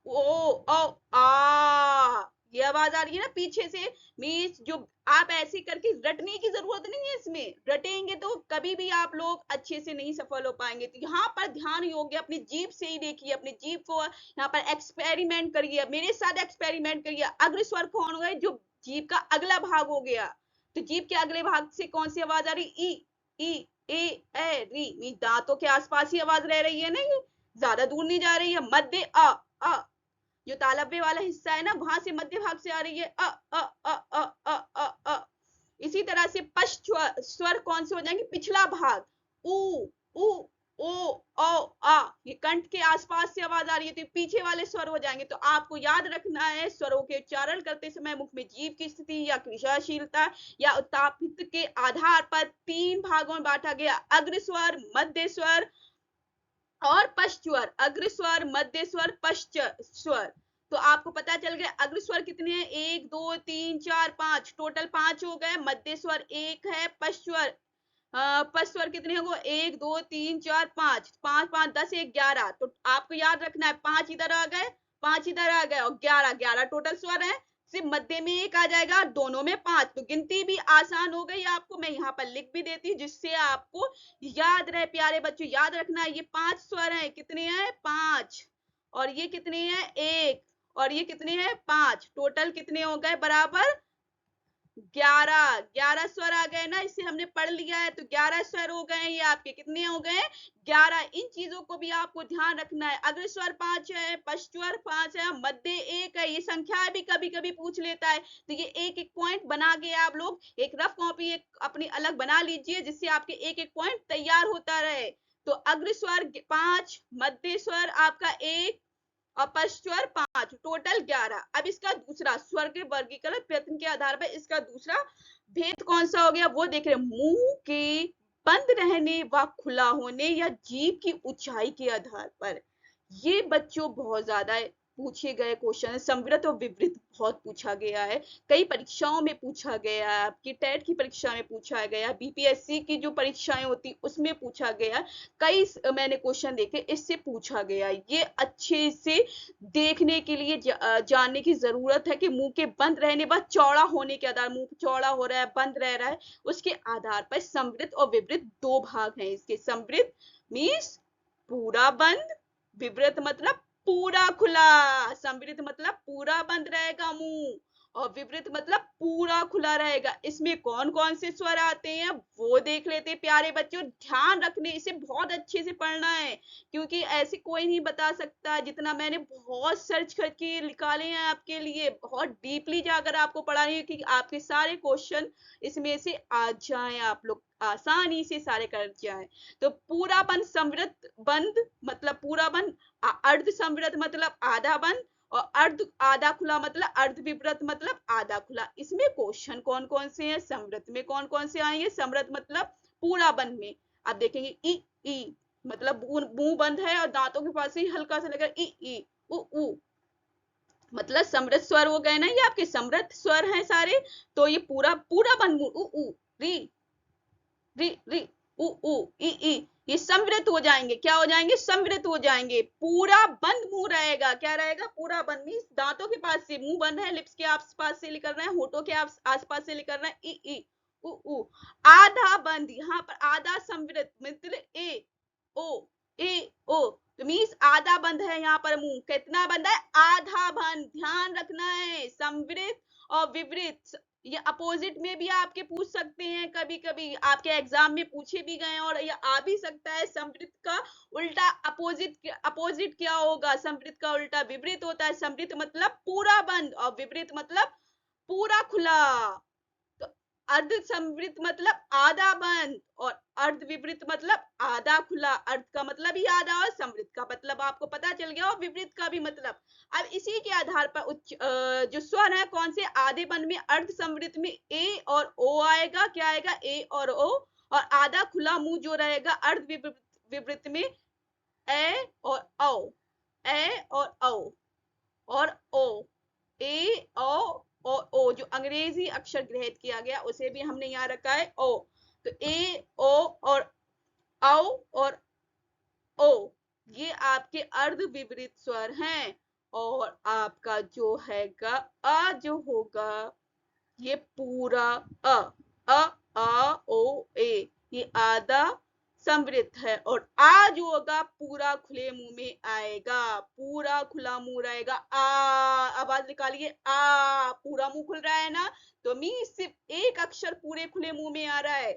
ओ आ, ये आवाज आ रही है ना पीछे से। मीन्स जो आप ऐसे करके रटने की जरूरत नहीं है, इसमें रटेंगे तो कभी भी आप लोग अच्छे से नहीं सफल हो पाएंगे। तो यहाँ पर ध्यान योग्य अपनी जीभ से ही देखिए, अपनी जीभ को यहाँ पर एक्सपेरिमेंट करिए, मेरे साथ एक्सपेरिमेंट करिए। अग्र स्वर कौन हो गए? जो जीभ का अगला भाग हो गया, तो जीभ के अगले भाग से कौन सी आवाज आ रही? ई ए री। दांतों के आसपास ही आवाज रह रही है ना, ये ज्यादा दूर नहीं जा रही है। मध्य अ जो तालव्य वाला हिस्सा है ना, वहां से मध्य भाग से आ रही है अ। इसी तरह से पश्च स्वर कौन से हो जाएंगे? पिछला भाग उ ओ आ, ये कंठ के आसपास से आवाज आ रही है तो पीछे वाले स्वर हो जाएंगे। तो आपको याद रखना है स्वरों के उच्चारण करते समय मुख में जीभ की स्थिति या क्रियाशीलता या उत्तापित के आधार पर 3 भागों में बांटा गया: अग्र स्वर, मध्य स्वर और पश्च स्वर। अग्र स्वर, मध्य स्वर, पश्च स्वर। तो आपको पता चल गया अग्र स्वर कितने हैं? 1 2 3 4 5, टोटल 5 हो गए। मध्य स्वर 1 है। पश्च स्वर पश्च स्वर कितने होंगे? 1 2 3 4 5, 5 5 10 1 11। तो आपको याद रखना है 5 इधर आ गए, 5 इधर आ गए और 11 टोटल स्वर है। सिर्फ मध्य में 1 आ जाएगा, दोनों में 5। तो गिनती भी आसान हो गई आपको। मैं यहाँ पर लिख भी देती हूँ जिससे आपको याद रहे। प्यारे बच्चों याद रखना है ये 5 स्वर हैं। कितने हैं? 5। और ये कितने हैं? 1। और ये कितने हैं? 5। टोटल कितने हो गए? बराबर 11 स्वर आ गए ना, इसे हमने पढ़ लिया है। तो 11 स्वर हो गए। ये आपके कितने हो गए? 11। इन चीजों को भी आपको ध्यान रखना है। अग्र स्वर 5 है, पश्च स्वर 5 है, मध्य 1 है। ये संख्या भी कभी कभी पूछ लेता है, तो ये एक एक पॉइंट बना के आप लोग एक रफ कॉपी एक अपनी अलग बना लीजिए जिससे आपके एक एक पॉइंट तैयार होता रहे। तो अग्र स्वर 5, मध्य स्वर आपका 1 और पश्च स्वर 5, टोटल 11। अब इसका दूसरा स्वर के वर्गीकरण प्रयत्न के आधार पर इसका दूसरा भेद कौन सा हो गया वो देख रहे हैं। मुंह के बंद रहने व खुला होने या जीभ की ऊंचाई के आधार पर। ये बच्चों बहुत ज्यादा पूछे गए क्वेश्चन है। संवृत और विवृत बहुत पूछा गया है, कई परीक्षाओं में पूछा गया है। आपकी टेट की परीक्षा में पूछा गया, बीपीएससी की जो परीक्षाएं होती उसमें पूछा गया। कई मैंने क्वेश्चन देखे, इससे पूछा गया। ये अच्छे से देखने के लिए जानने की जरूरत है कि मुंह के बंद रहने व चौड़ा होने के आधार, मुंह चौड़ा हो रहा है, बंद रह रहा है, उसके आधार पर संवृत और विवृत 2 भाग हैं इसके। संवृत मीन्स पूरा बंद, विवृत मतलब पूरा खुला। संवृत मतलब पूरा बंद रहेगा मुंह और विवृत मतलब पूरा खुला रहेगा। इसमें कौन कौन से स्वर आते हैं वो देख लेते हैं। प्यारे बच्चों ध्यान रखने, इसे बहुत अच्छे से पढ़ना है क्योंकि ऐसे कोई नहीं बता सकता। जितना मैंने बहुत सर्च करके निकाले हैं आपके लिए, बहुत डीपली जाकर आपको पढ़ानी है कि आपके सारे क्वेश्चन इसमें से आ जाएं, आप लोग आसानी से सारे कर जाएं। तो पूरा बंद, संवृत बंद मतलब पूरा बंद, अर्ध संवृत मतलब आधा बंद और अर्ध आधा खुला मतलब अर्ध विवृत मतलब आधा खुला। इसमें क्वेश्चन कौन कौन से हैं? संवृत में कौन कौन से आएंगे? संवृत मतलब पूरा बंद में आप देखेंगे ई मतलब मुंह बंद है और दांतों के पास ही हल्का सा लगा ई उ मतलब समृत स्वर हो गए ना, ये आपके समृत स्वर हैं सारे। तो ये पूरा पूरा बंद मुंह उ री री री उ ई, ये समृत हो जाएंगे। क्या हो जाएंगे? समृत हो जाएंगे। पूरा बंद मुंह रहेगा। क्या रहेगा? पूरा बंद मीन्स दांतों के पास से मुंह बंद है, लिप्स के आसपास से निकल रहे हैं, होठों के आसपास से निकल रहे हैं ई उ। आधा बंद, यहाँ पर आधा समृत मतलब ए ओ तो मीन्स आधा बंद है यहाँ पर मुंह। कितना बंद है? आधा बंद। ध्यान रखना है। समृत और विवृत ये अपोजिट में भी आपके पूछ सकते हैं, कभी कभी आपके एग्जाम में पूछे भी गए और ये आ भी सकता है। समृत का उल्टा अपोजिट क्या होगा? समृत का उल्टा विवृत होता है। समृत मतलब पूरा बंद और विवृत मतलब पूरा खुला। तो अर्ध समृत मतलब आधा बंद और अर्ध विवृत मतलब आधा खुला। अर्ध का मतलब ही आधा और समृत का मतलब आपको पता चल गया और विवृत का भी मतलब। अब इसी के आधार पर जो स्वर है कौन से? आधे बंद में अर्ध समृत में ए और ओ आएगा। क्या आएगा? ए और ओ। और आधा खुला मुंह जो रहेगा अर्ध विवृत में ए और औ, ए और औ और ओ, ए और ओ जो अंग्रेजी अक्षर ग्रहित किया गया उसे भी हमने यहाँ रखा है ओ। तो ए ओ और औ और ओ ये आपके अर्ध विपरीत स्वर हैं। और आपका जो हैगा अ जो होगा ये पूरा अ आ ओ ए, ये आधा समृद्ध है। और आ जो होगा पूरा खुले मुंह में आएगा, पूरा खुला मुंह रहेगा। आ आवाज निकालिए, आ पूरा मुंह खुल रहा है ना, तो मीन्स सिर्फ एक अक्षर पूरे खुले मुंह में आ रहा है।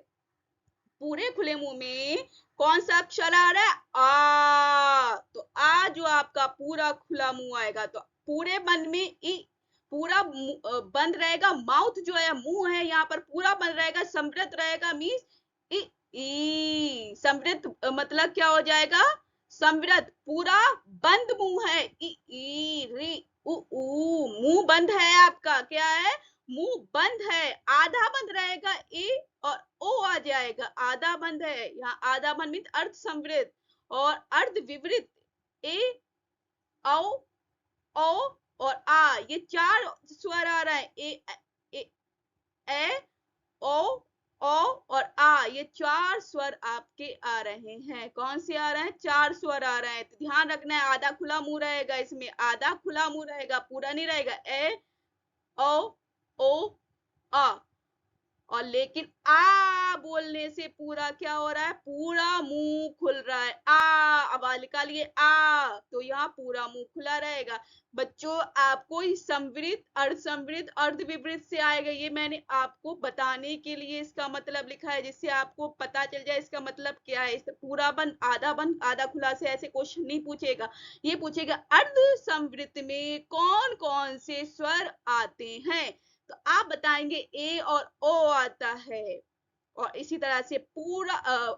पूरे खुले मुंह में कौन सा अक्षर आ रहा है? आ। तो आ जो आपका पूरा खुला मुंह आएगा, तो पूरे बंद में ई, पूरा बंद रहेगा। माउथ जो है, मुंह है, यहाँ पर पूरा बंद रहेगा, समृद्ध रहेगा। मीन्स ई समृद्ध मतलब क्या हो जाएगा? समृद्ध। पूरा बंद मुंह है, ई री उ मुंह बंद है आपका। क्या है? मुंह बंद है। आधा बंद रहेगा ए और ओ आ जाएगा। आधा बंद है, यहाँ आधा बंद मीन्स अर्ध समृद्ध। और अर्ध विपरीत ए, औ, ओ और आ, ये चार स्वर आ रहा है। ए, ओ और आ, ये चार स्वर आपके आ रहे हैं। कौन से आ रहे हैं? चार स्वर आ रहे हैं। तो ध्यान रखना है, आधा खुला मुंह रहेगा, इसमें आधा खुला मुंह रहेगा, पूरा नहीं रहेगा। ए, ओ, आ। और लेकिन आ बोलने से पूरा क्या हो रहा है? पूरा मुंह खुल रहा है। आ आवाज निकालिए, आ। तो यहाँ पूरा मुंह खुला रहेगा। बच्चों, आपको समृद्ध, अर्ध समृद्ध, अर्ध विपरीत से आएगा। ये मैंने आपको बताने के लिए इसका मतलब लिखा है, जिससे आपको पता चल जाए इसका मतलब क्या है। पूरा बंद, आधा खुला से ऐसे क्वेश्चन नहीं पूछेगा। ये पूछेगा अर्ध समृद्ध में कौन कौन से स्वर आते हैं। तो आप बताएंगे ए और ओ आता है। और इसी तरह से पूरा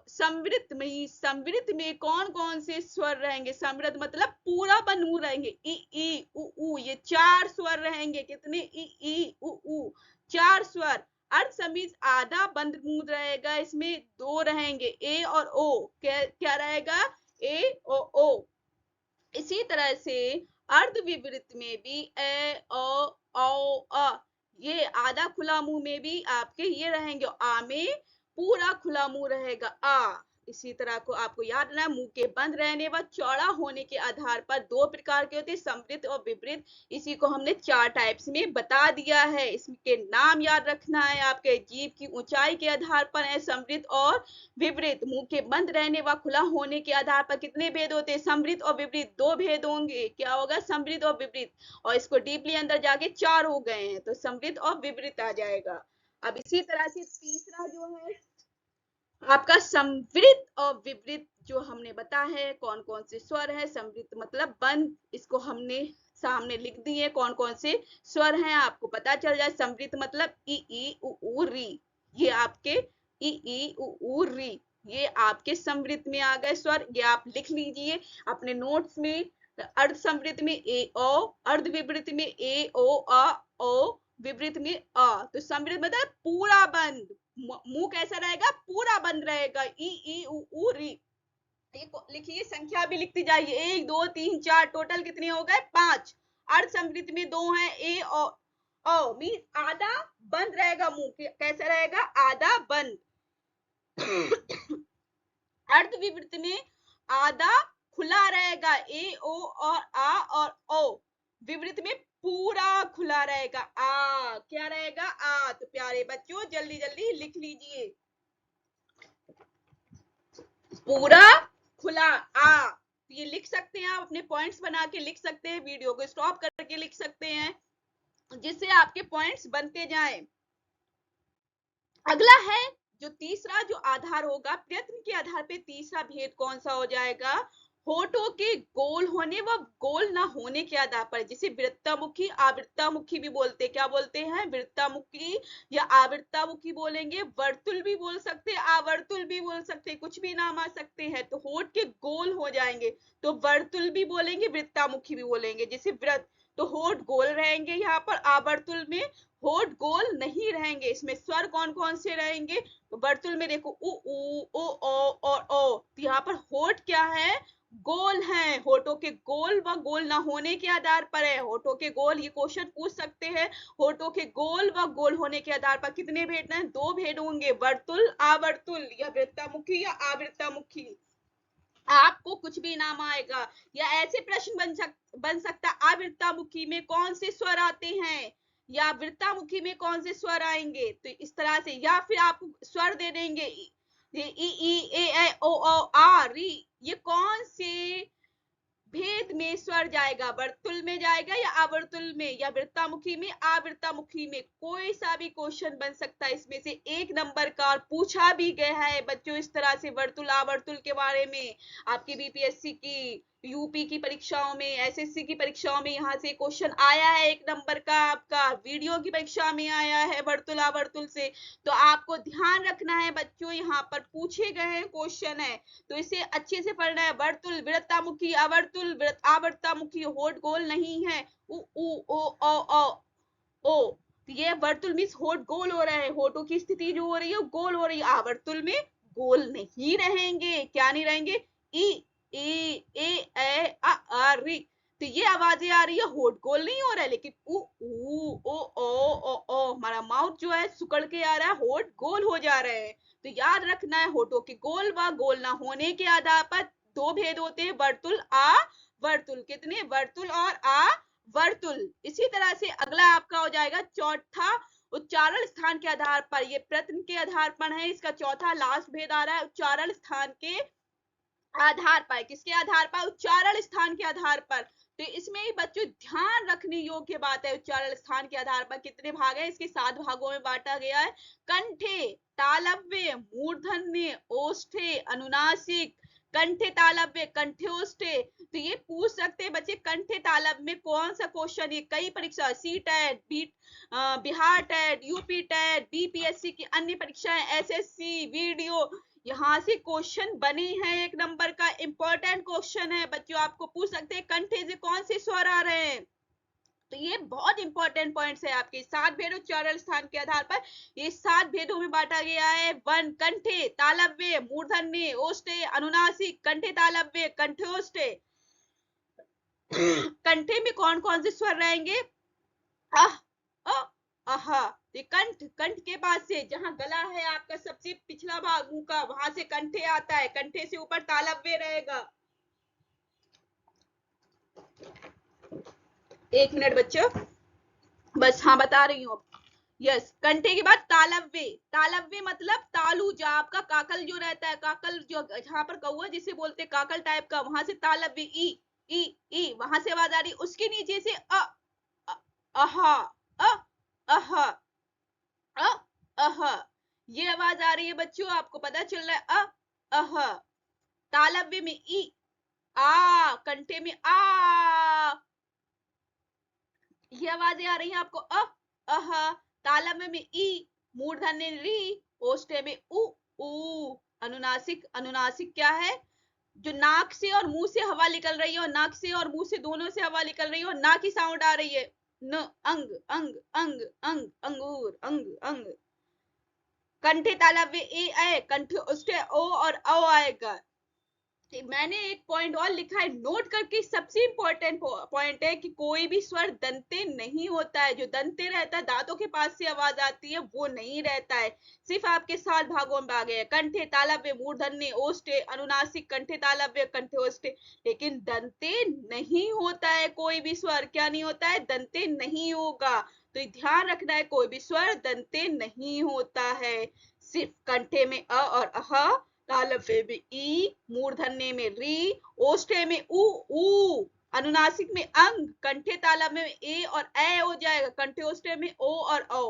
समृद्ध में कौन कौन से स्वर रहेंगे? समृद्ध मतलब पूरा बंद मुंह रहेंगे, ई उ, ये चार स्वर रहेंगे। कितने? ई उ, चार स्वर। अर्ध समृद्ध आधा बंद मुंह रहेगा, इसमें दो रहेंगे, ए और ओ। क्या रहेगा? ए और ओ। इसी तरह से अर्ध विपरीत में भी ए, ओ, अ, ये आधा खुला मुंह में भी आपके ये रहेंगे। आ में पूरा खुला मुंह रहेगा, आ। इसी तरह को आपको याद रखना है, मुंह के बंद रहने व चौड़ा होने के आधार पर दो प्रकार के होते हैं, समृद्ध और विपरीत। इसी को हमने चार टाइप्स में बता दिया है। इसके नाम याद रखना है, आपके जीभ की ऊंचाई के आधार पर है समृद्ध और विपरीत। मुंह के बंद रहने व खुला होने के आधार पर कितने भेद होते हैं? समृद्ध और विपरीत दो भेद होंगे। क्या होगा? समृद्ध और विपरीत। और इसको डीपली अंदर जाके चार हो गए हैं, तो समृद्ध और विपरीत आ जाएगा। अब इसी तरह से तीसरा जो है आपका समृद्ध और विपरीत, जो हमने बताया है कौन कौन से स्वर है। समृद्ध मतलब बंद, इसको हमने सामने लिख दिए कौन कौन से स्वर हैं, आपको पता चल जाए। समृद्ध मतलब ई उ री, ये आपके ई उ री, ये आपके समृद्ध में आ गए स्वर। ये आप लिख लीजिए अपने नोट्स में। अर्ध समृद्ध में ए ओ, अर्ध विपरीत में ए ओ आ ओ, विपरीत में अ। तो समृद्ध मतलब पूरा बंद, मुंह कैसा रहेगा? पूरा बंद रहेगा, ई उ री। लिखिए, संख्या भी लिखती जाइए, 1 2 3 4, टोटल कितने हो गए? 5। अर्ध समृद्ध में दो हैं, ए और ओ, मीन आधा बंद रहेगा मुंह, कैसा रहेगा? आधा बंद। अर्ध विपरीत में आधा खुला रहेगा, ए ओ और आ और ओ। विपरीत में पूरा खुला रहेगा, आ। क्या रहेगा? आ। तो प्यारे बच्चों, जल्दी जल्दी लिख लीजिए, पूरा खुला आ। ये लिख सकते हैं, आप अपने पॉइंट्स बना के लिख सकते हैं, वीडियो को स्टॉप करके लिख सकते हैं, जिससे आपके पॉइंट्स बनते जाएं। अगला है जो तीसरा जो आधार होगा, प्रयत्न के आधार पे तीसरा भेद कौन सा हो जाएगा? होठों के गोल होने व गोल ना होने के आधार पर, जिसे वृत्तामुखी आवृत्तामुखी भी बोलते हैं। क्या बोलते हैं? वृत्तामुखी या आवृत्तामुखी बोलेंगे, वर्तुल भी बोल सकते हैं, आवर्तुल भी बोल सकते हैं, कुछ भी नाम आ सकते हैं। तो होठ के गोल हो जाएंगे तो वर्तुल भी बोलेंगे, वृत्तामुखी भी बोलेंगे। जैसे वृत्त, तो होठ गोल रहेंगे यहाँ पर। आवर्तुल में होठ गोल नहीं रहेंगे। इसमें स्वर कौन कौन से रहेंगे? वर्तुल में देखो उ ओ और ओ। तो यहाँ पर होठ क्या है? गोल है। होठों के गोल व गोल ना होने के आधार पर है। होठों के गोल, ये क्वेश्चन पूछ सकते हैं, होठों के गोल व गोल होने के आधार पर कितने भेद हैं? दो भेद होंगे, वर्तुल आवर्तुल, या वृत्तामुखी या आवृत्तामुखी। आपको कुछ भी नाम आएगा, या ऐसे प्रश्न बन सकता, आवृत्तामुखी में कौन से स्वर आते हैं या वृत्तामुखी में कौन से स्वर आएंगे। तो इस तरह से, या फिर आपको स्वर दे देंगे, ये ई ई ए ए ओ ओ आ री, ये कौन से भेद में स्वर जाएगा? वर्तुल में जाएगा या आवर्तुल में, या वृत्तामुखी में, आवृत्तामुखी में? कोई सा भी क्वेश्चन बन सकता है इसमें से 1 नंबर का, और पूछा भी गया है बच्चों इस तरह से वर्तुल आवर्तुल के बारे में। आपकी बीपीएससी की, यूपी की परीक्षाओं में, एसएससी की परीक्षाओं में यहाँ से क्वेश्चन आया है 1 नंबर का, आपका वीडियो की परीक्षा में आया है वर्तुल आवर्तुल से। तो आपको ध्यान रखना है बच्चों, यहाँ पर पूछे गए हैं क्वेश्चन है, तो इसे अच्छे से पढ़ना है। वर्तुल, वृत्तामुखी, आवर्तुल, आवर्तामुखी, होठ गोल नहीं है। उ उ ओ ओ, तो ये वर्तुल मीन्स होठ गोल हो रहा है, होठों की स्थिति जो हो रही है गोल हो रही है। आवर्तुल में गोल नहीं रहेंगे। क्या नहीं रहेंगे? ई ए ए आ री, तो ये आवाजें आ रही है, होठ गोल नहीं हो रहा है, लेकिन उ ओ हमारा माउथ जो है सुकड़ के आ रहा है, होठ गोल हो जा रहे हैं। तो याद रखना है, होठों के गोल व गोल ना होने के आधार पर 2 भेद होते हैं, वर्तुल आ वर्तुल। कितने? वर्तुल और आ वर्तुल। इसी तरह से अगला आपका हो जाएगा चौथा, उच्चारण स्थान के आधार पर। ये प्रश्न के आधार पर है, इसका चौथा लास्ट भेद आ रहा है, उच्चारण स्थान के आधार पर। किसके आधार पर? उच्चारण स्थान के आधार पर। तो इसमें ही बच्चों ध्यान रखने योग्य बात है, उच्चारण स्थान के आधार पर कितने भाग है? इसके 7 भागों में बांटा गया है। कंठे, तालव्य, मूर्धन्य, ओष्ठे, अनुनासिक, कंठे तालव्य, कंठ्योष्ठे। तो ये पूछ सकते हैं बच्चे, कंठे तालव्य में कौन सा क्वेश्चन? ये कई परीक्षा, CTET, Bihar TET, UP TET, BPSC की अन्य परीक्षाएं, एसएससी, वीडियो, यहाँ से क्वेश्चन बने हैं 1 नंबर का। इंपॉर्टेंट क्वेश्चन है बच्चों, आपको पूछ सकते हैं कंठे से कौन से स्वर आ रहे हैं। तो ये बहुत इंपॉर्टेंट पॉइंट्स है आपके। 7 भेद उच्चारण स्थान के आधार पर, ये 7 भेदों में बांटा गया है। 1 कंठे, तालव्य, मूर्धन्य, ओष्ठे, अनुनासिक, कंठे तालव्य, कंठ्योष्ठे। कंठे में कौन कौन से स्वर रहेंगे? अह, अह, कंठ, कंठ के पास से जहां गला है आपका सबसे पिछला भाग मुंह का, वहां से कंठे आता है, कंठे से ऊपर तालव्य रहेगा। 1 मिनट बच्चों, बस हाँ बता रही हूँ। यस, कंठे के बाद तालव्य। तालव्य मतलब तालू, जो आपका काकल जो रहता है, काकल जो जहां पर कौवा जिसे बोलते हैं काकल टाइप का, वहां से तालव्य, ई ई ई, वहां से आवाज आ रही। उसके नीचे से अहा, अहा, अह, ये आवाज आ रही है बच्चों, आपको पता चल रहा है? अह, तालव्य में ई, आ, कंठे में आ, ये आवाजें आ रही हैं आपको, अह, तालव्य में ई, मूर्धन्य री, ओष्ठ्य में उ ऊ। अनुनासिक, अनुनासिक क्या है? जो नाक से और मुंह से हवा निकल रही है, और नाक से और मुंह से दोनों से हवा निकल रही है, और ना की साउंड आ रही है। न, अंग, अंग, अंग, अंग, अंगूर, अंग, अंग। कंठे तालव्य ए आए, कंठे उसके ओ और औ आएगा। मैंने एक पॉइंट और लिखा है, नोट करके, सबसे इंपॉर्टेंट पॉइंट है कि कोई भी स्वर दंते नहीं होता है। जो दंते रहता है, दांतों के पास से आवाज आती है, वो नहीं रहता है। सिर्फ आपके 7 भागों में आ गए, कंठे तालव्य, मूर्धन्य, ओष्ठ्य, अनुनासिक, कंठे तालव्य, कंठ्योष्ठ्य। लेकिन दंते नहीं होता है कोई भी स्वर। क्या नहीं होता है? दंते नहीं होगा। तो ध्यान रखना है, कोई भी स्वर दंते नहीं होता है। सिर्फ कंठे में अ और अह, तालव्य में ई, मूर्धन्य में री, ओष्ठ्य में उ ऊ, अनुनासिक में अंग, कंठे तालव्य में ए और ए हो जाएगा, कंठ्योष्ठ्य में ओ और औ।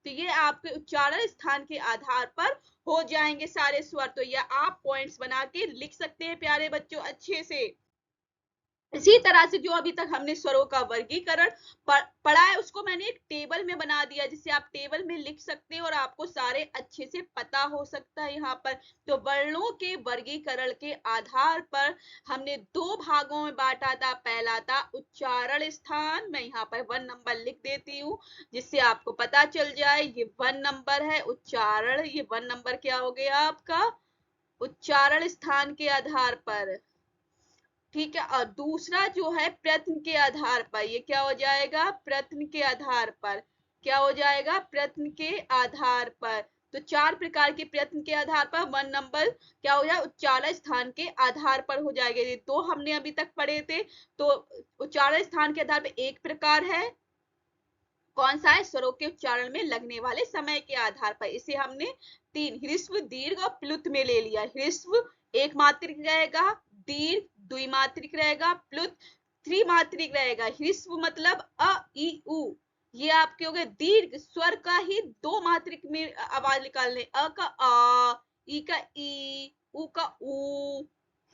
तो ये आपके उच्चारण स्थान के आधार पर हो जाएंगे सारे स्वर। तो ये आप पॉइंट्स बना के लिख सकते हैं प्यारे बच्चों अच्छे से। इसी तरह से जो अभी तक हमने स्वरों का वर्गीकरण पढ़ा है, उसको मैंने एक टेबल में बना दिया, जिससे आप टेबल में लिख सकते हैं और आपको सारे अच्छे से पता हो सकता है यहाँ पर। तो वर्णों के वर्गीकरण के आधार पर हमने 2 भागों में बांटा था। पहला था उच्चारण स्थान, मैं यहाँ पर 1 नंबर लिख देती हूँ जिससे आपको पता चल जाए। ये 1 नंबर है उच्चारण, ये 1 नंबर क्या हो गया आपका? उच्चारण स्थान के आधार पर। ठीक है, और दूसरा जो है प्रश्न के आधार पर, ये क्या हो जाएगा? प्रश्न के आधार पर। क्या हो जाएगा? प्रश्न के आधार पर। तो 4 प्रकार के प्रश्न के आधार पर 1 नंबर क्या हो जाए? उच्चारण स्थान के आधार पर हो जाएगा। ये 2 हमने अभी तक पढ़े थे। तो उच्चारण स्थान के आधार पर 1 प्रकार है, कौन सा है? स्वरों के उच्चारण में लगने वाले समय के आधार पर। इसे हमने तीन ह्रस्व, दीर्घ और प्लुत में ले लिया। ह्रस्व एक मात्रिक रहेगा, दीर्घ द्विमात्रिक रहेगा, प्लुत त्रिमात्रिक रहेगा। ह्रस्व मतलब अ ई उ, ये आपके हो गए। दीर्घ स्वर का ही दो मात्रिक में आवाज निकालने, अ का आ, ई का ई, उ का उ।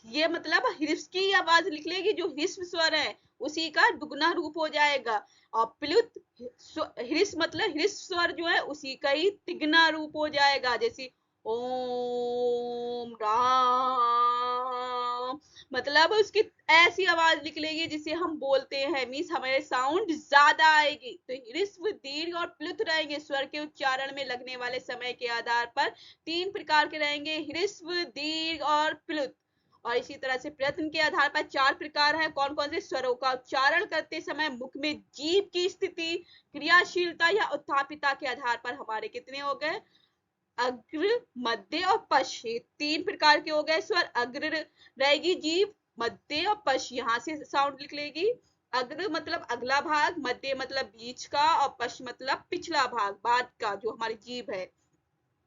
ये मतलब ह्रस्व की आवाज निकलेगी, जो ह्रस्व स्वर है उसी का दुगना रूप हो जाएगा। और प्लुत ह्रस्व मतलब ह्रस्व स्वर जो है उसी का ही तिगना रूप हो जाएगा। जैसे ओम राम, मतलब उसकी ऐसी आवाज निकलेगी जिसे हम बोलते हैं, मीन्स हमारे साउंड ज्यादा आएगी। तो ह्रस्व, दीर्घ और प्लुत रहेंगे स्वर के उच्चारण में लगने वाले समय के आधार पर। तीन प्रकार के रहेंगे, ह्रस्व, दीर्घ और प्लुत। और इसी तरह से प्रयत्न के आधार पर चार प्रकार है। कौन कौन से? स्वरों का उच्चारण करते समय मुख में जीभ की स्थिति, क्रियाशीलता या उत्थापिता के आधार पर हमारे कितने हो गए? अग्र, मध्य और पश्च। तीन प्रकार के हो गए स्वर। अग्र रहेगी जीभ, मध्य और पश्च यहाँ से साउंड निकलेगी। अग्र मतलब अगला भाग, मध्य मतलब बीच का, और पश्च मतलब पिछला भाग, बाद का, जो हमारी जीभ है।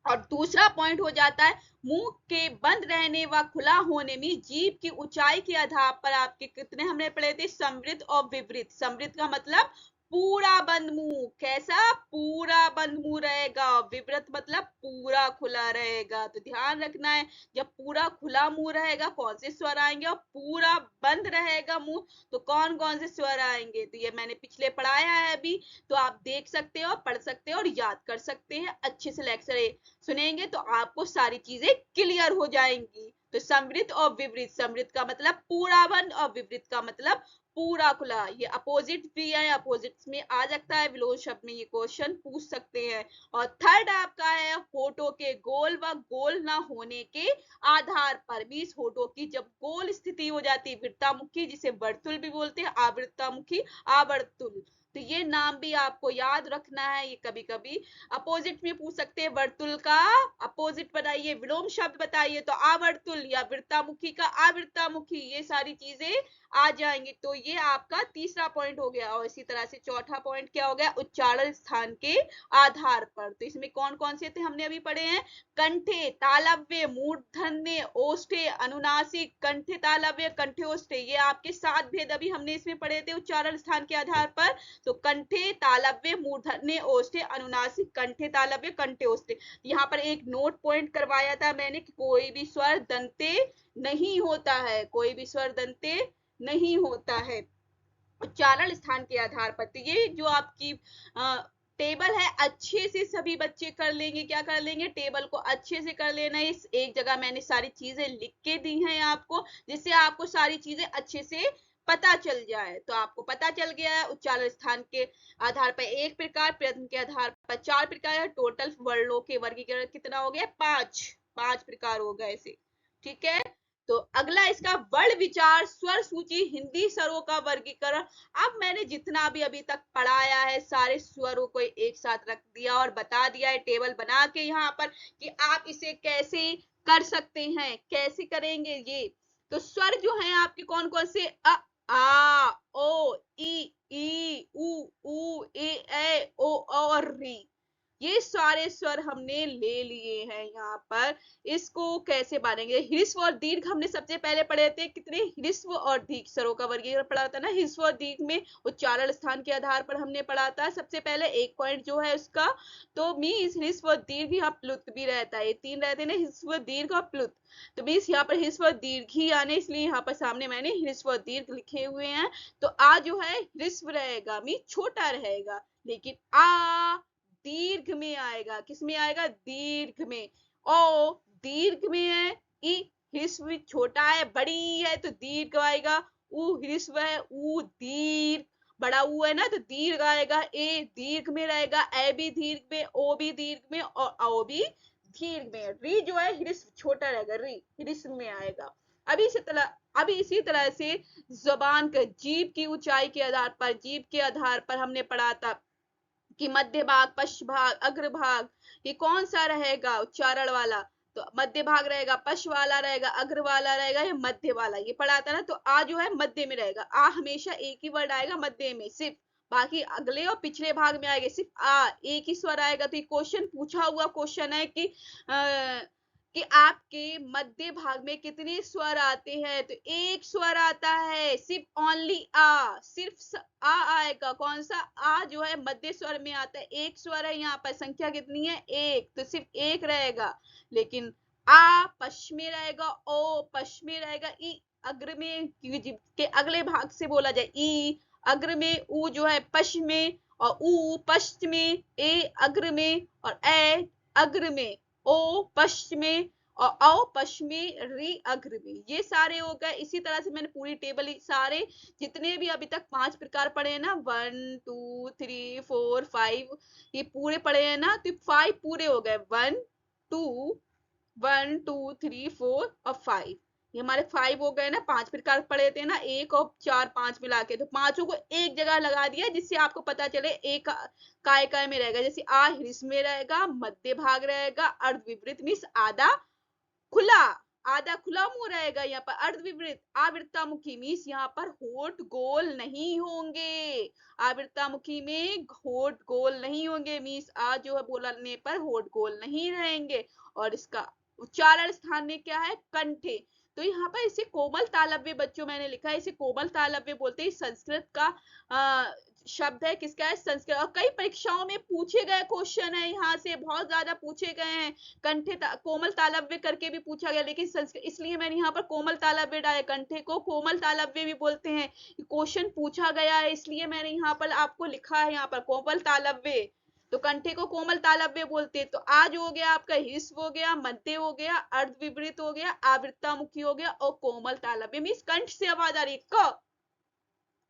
और दूसरा पॉइंट हो जाता है मुंह के बंद रहने व खुला होने में जीभ की ऊंचाई के आधार पर आपके कितने हमने पढ़े थे? समृद्ध और विवृत। समृद्ध का मतलब पूरा बंद मुंह, कैसा? पूरा बंद मुंह रहेगा। विवृत मतलब पूरा खुला रहेगा। तो ध्यान रखना है, जब पूरा खुला मुंह रहेगा कौन से स्वर आएंगे, और पूरा बंद रहेगा मुंह तो कौन कौन से स्वर आएंगे। तो ये मैंने पिछले पढ़ाया है अभी, तो आप देख सकते हो, पढ़ सकते हो और याद कर सकते हैं। अच्छे से लेक्चर सुनेंगे तो आपको सारी चीजें क्लियर हो जाएंगी। तो समृद्ध और विवृत, समृद्ध का मतलब पूरा बंद और विवृत का मतलब पूरा खुला। ये अपोजिट भी है, अपोजिट में आ सकता है, विलोम शब्द में ये क्वेश्चन पूछ सकते हैं। और थर्ड आपका है होठों के गोल व गोल ना होने के आधार पर। बीस होठों की जब गोल स्थिति हो जाती है, वृत्तामुखी जिसे वर्तुल भी बोलते हैं, आवृत्तामुखी, आवर्तुल। तो ये नाम भी आपको याद रखना है। ये कभी कभी अपोजिट में पूछ सकते हैं, वर्तुल का अपोजिट बताइए, विलोम शब्द बताइए, तो आवर्तुल, या वृत्तामुखी का आवृत्तामुखी, ये सारी चीजें आ जाएंगी। तो ये आपका तीसरा पॉइंट हो गया। और इसी तरह से चौथा पॉइंट क्या हो गया? उच्चारण स्थान के आधार पर। तो इसमें कौन कौन से थे हमने अभी पढ़े हैं? कंठे, तालव्य, मूर्धन्य, ओष्ठे, अनुनासिक, कंठे तालव्य, कंठे ओष्ठे, ये आपके 7 भेद अभी हमने इसमें पढ़े थे उच्चारण स्थान के आधार पर। तो कंठे, तालव्य, मूर्धन्य, ओष्ठे, अनुनासिक, कंठे तालव्य, कंठे ओष्ठे। यहाँ पर एक नोट पॉइंट करवाया था मैंने कि कोई भी स्वर दंते नहीं होता है, कोई भी स्वर दंते नहीं होता है उच्चारण स्थान के आधार पर। तो ये जो आपकी टेबल है अच्छे से सभी बच्चे कर लेंगे। क्या कर लेंगे? टेबल को अच्छे से कर लेना। इस एक जगह मैंने सारी चीजें लिख के दी हैं आपको, जिससे आपको सारी चीजें अच्छे से पता चल जाए। तो आपको पता चल गया है उच्चारण स्थान के आधार पर एक प्रकार, प्रयत्न के आधार पर 4 प्रकार है। टोटल वर्णों के वर्गीकरण कितना हो गया? 5 प्रकार हो गए ऐसे। ठीक है, तो अगला इसका वर्ण विचार, स्वर सूची, हिंदी स्वरों का वर्गीकरण। अब मैंने जितना भी अभी तक पढ़ाया है सारे स्वरों को एक साथ रख दिया और बता दिया है टेबल बना के यहाँ पर कि आप इसे कैसे कर सकते हैं, कैसे करेंगे ये। तो स्वर जो है आपके कौन कौन से? अ, आ, ओ, ई, उ, ए, ओ और री। ये सारे स्वर हमने ले लिए हैं यहाँ पर। इसको कैसे बांधेंगे? ह्रस्व और दीर्घ हमने सबसे पहले पढ़े थे। कितने? ह्रस्व और दीर्घ स्वरों का वर्गीकरण पढ़ा था ना। ह्रस्व और दीर्घ में उच्चारण स्थान के आधार पर हमने पढ़ा था सबसे पहले। एक पॉइंट जो है उसका, तो मीन्स ह्रस्व और दीर्घ, यहाँ प्लुत भी रहता है, ये तीन रहते ना, ह्रस्व, दीर्घ और प्लुत। तो मीन्स यहाँ पर ह्रस्व और दीर्घ ही आने, इसलिए यहाँ पर सामने मैंने ह्रस्व और दीर्घ लिखे हुए हैं। तो आ जो है ह्रस्व रहेगा, मीन्स छोटा रहेगा, लेकिन आ दीर्घ में आएगा। किस में आएगा? दीर्घ में। ओ दीर्घ में है। ई ह्रस्व छोटा है, बड़ी है तो दीर्घ आएगा। उ ह्रस्व है, उ दीर्घ, बड़ा उ है ना तो दीर्घ आएगा। ए दीर्घ में रहेगा, ए भी दीर्घ में, ओ भी दीर्घ में और औ भी दीर्घ में। री जो है ह्रस्व छोटा रहेगा, री ह्रस्व में आएगा। अभी इसी तरह से जबान के जीभ की ऊंचाई के आधार पर, जीभ के आधार पर हमने पढ़ा था कि मध्य भाग, पश्च भाग, अग्र भाग, ये कौन सा रहेगा उच्चारण वाला? तो मध्य भाग रहेगा, पश्च वाला रहेगा, अग्र वाला रहेगा, या मध्य वाला, ये पढ़ा था ना। तो आ जो है मध्य में रहेगा। आ हमेशा एक ही वर्ड आएगा मध्य में, सिर्फ बाकी अगले और पिछले भाग में आएगा सिर्फ आ, एक ही स्वर आएगा। तो ये क्वेश्चन पूछा हुआ क्वेश्चन है कि आपके मध्य भाग में कितने स्वर आते हैं? तो एक स्वर आता है, सिर्फ ओनली आ, सिर्फ आ आएगा। कौन सा? आ जो है मध्य स्वर में आता है, एक स्वर है यहाँ पर। संख्या कितनी है? एक, तो सिर्फ एक रहेगा। लेकिन आ पश्च में रहेगा, ओ पश्च में रहेगा, ई अग्र में, के अगले भाग से बोला जाए ई अग्र में, ऊ जो है पश्च में, और ऊ पश्च में, ए अग्र में, और ए अग्र में, ओ पश्च में, और औ पश्च में, रे अग्र में। ये सारे हो गए। इसी तरह से मैंने पूरी टेबल सारे जितने भी अभी तक 5 प्रकार पढ़े हैं ना, 1 2 3 4 5, ये पूरे पढ़े हैं ना, तो 5 पूरे हो गए। 1 2 1 2 3 4 और 5, ये हमारे 5 हो गए ना। 5 प्रकार पढ़े थे ना, 1 और 4 5 मिला के, तो पांचों को एक जगह लगा दिया, जिससे आपको पता चले एक काय काय में रहेगा। जैसे आ हिस्स में रहेगा, मध्य भाग रहेगा, अर्ध विपरीत मीन्स आधा खुला, आधा खुला मुंह रहेगा। यहाँ पर अर्ध विपरीत आवृत्तामुखी मीन्स यहाँ पर होठ गोल नहीं होंगे। आवृत्तामुखी में होठ गोल नहीं होंगे मीन्स आ जो है बोलने पर होठ गोल नहीं रहेंगे। और इसका उच्चारण स्थान में क्या है? कंठे। तो यहाँ पर इसे कोमल तालव्य बच्चों मैंने लिखा है, इसे कोमल तालव्य बोलते हैं। संस्कृत का शब्द है। किसका है? संस्कृत। और कई परीक्षाओं में पूछे गए क्वेश्चन है, यहाँ से बहुत ज्यादा पूछे गए हैं। कंठे कोमल तालव्य करके भी पूछा गया, लेकिन संस्कृत, इसलिए मैंने यहाँ पर कोमल तालव्य डाले। कंठे को कोमल तालव्य भी बोलते हैं। क्वेश्चन पूछा गया है, इसलिए मैंने यहाँ पर आपको लिखा है यहाँ पर कोमल तालव्य। तो कंठे को कोमल तालव्य बोलते हैं। तो आज हो गया आपका हिस्व हो गया, मध्य हो गया, अर्ध विपरीत हो गया, आवृत्तामुखी हो गया, और कोमल तालव्य मीन्स कंठ से आवाज आ रही है। क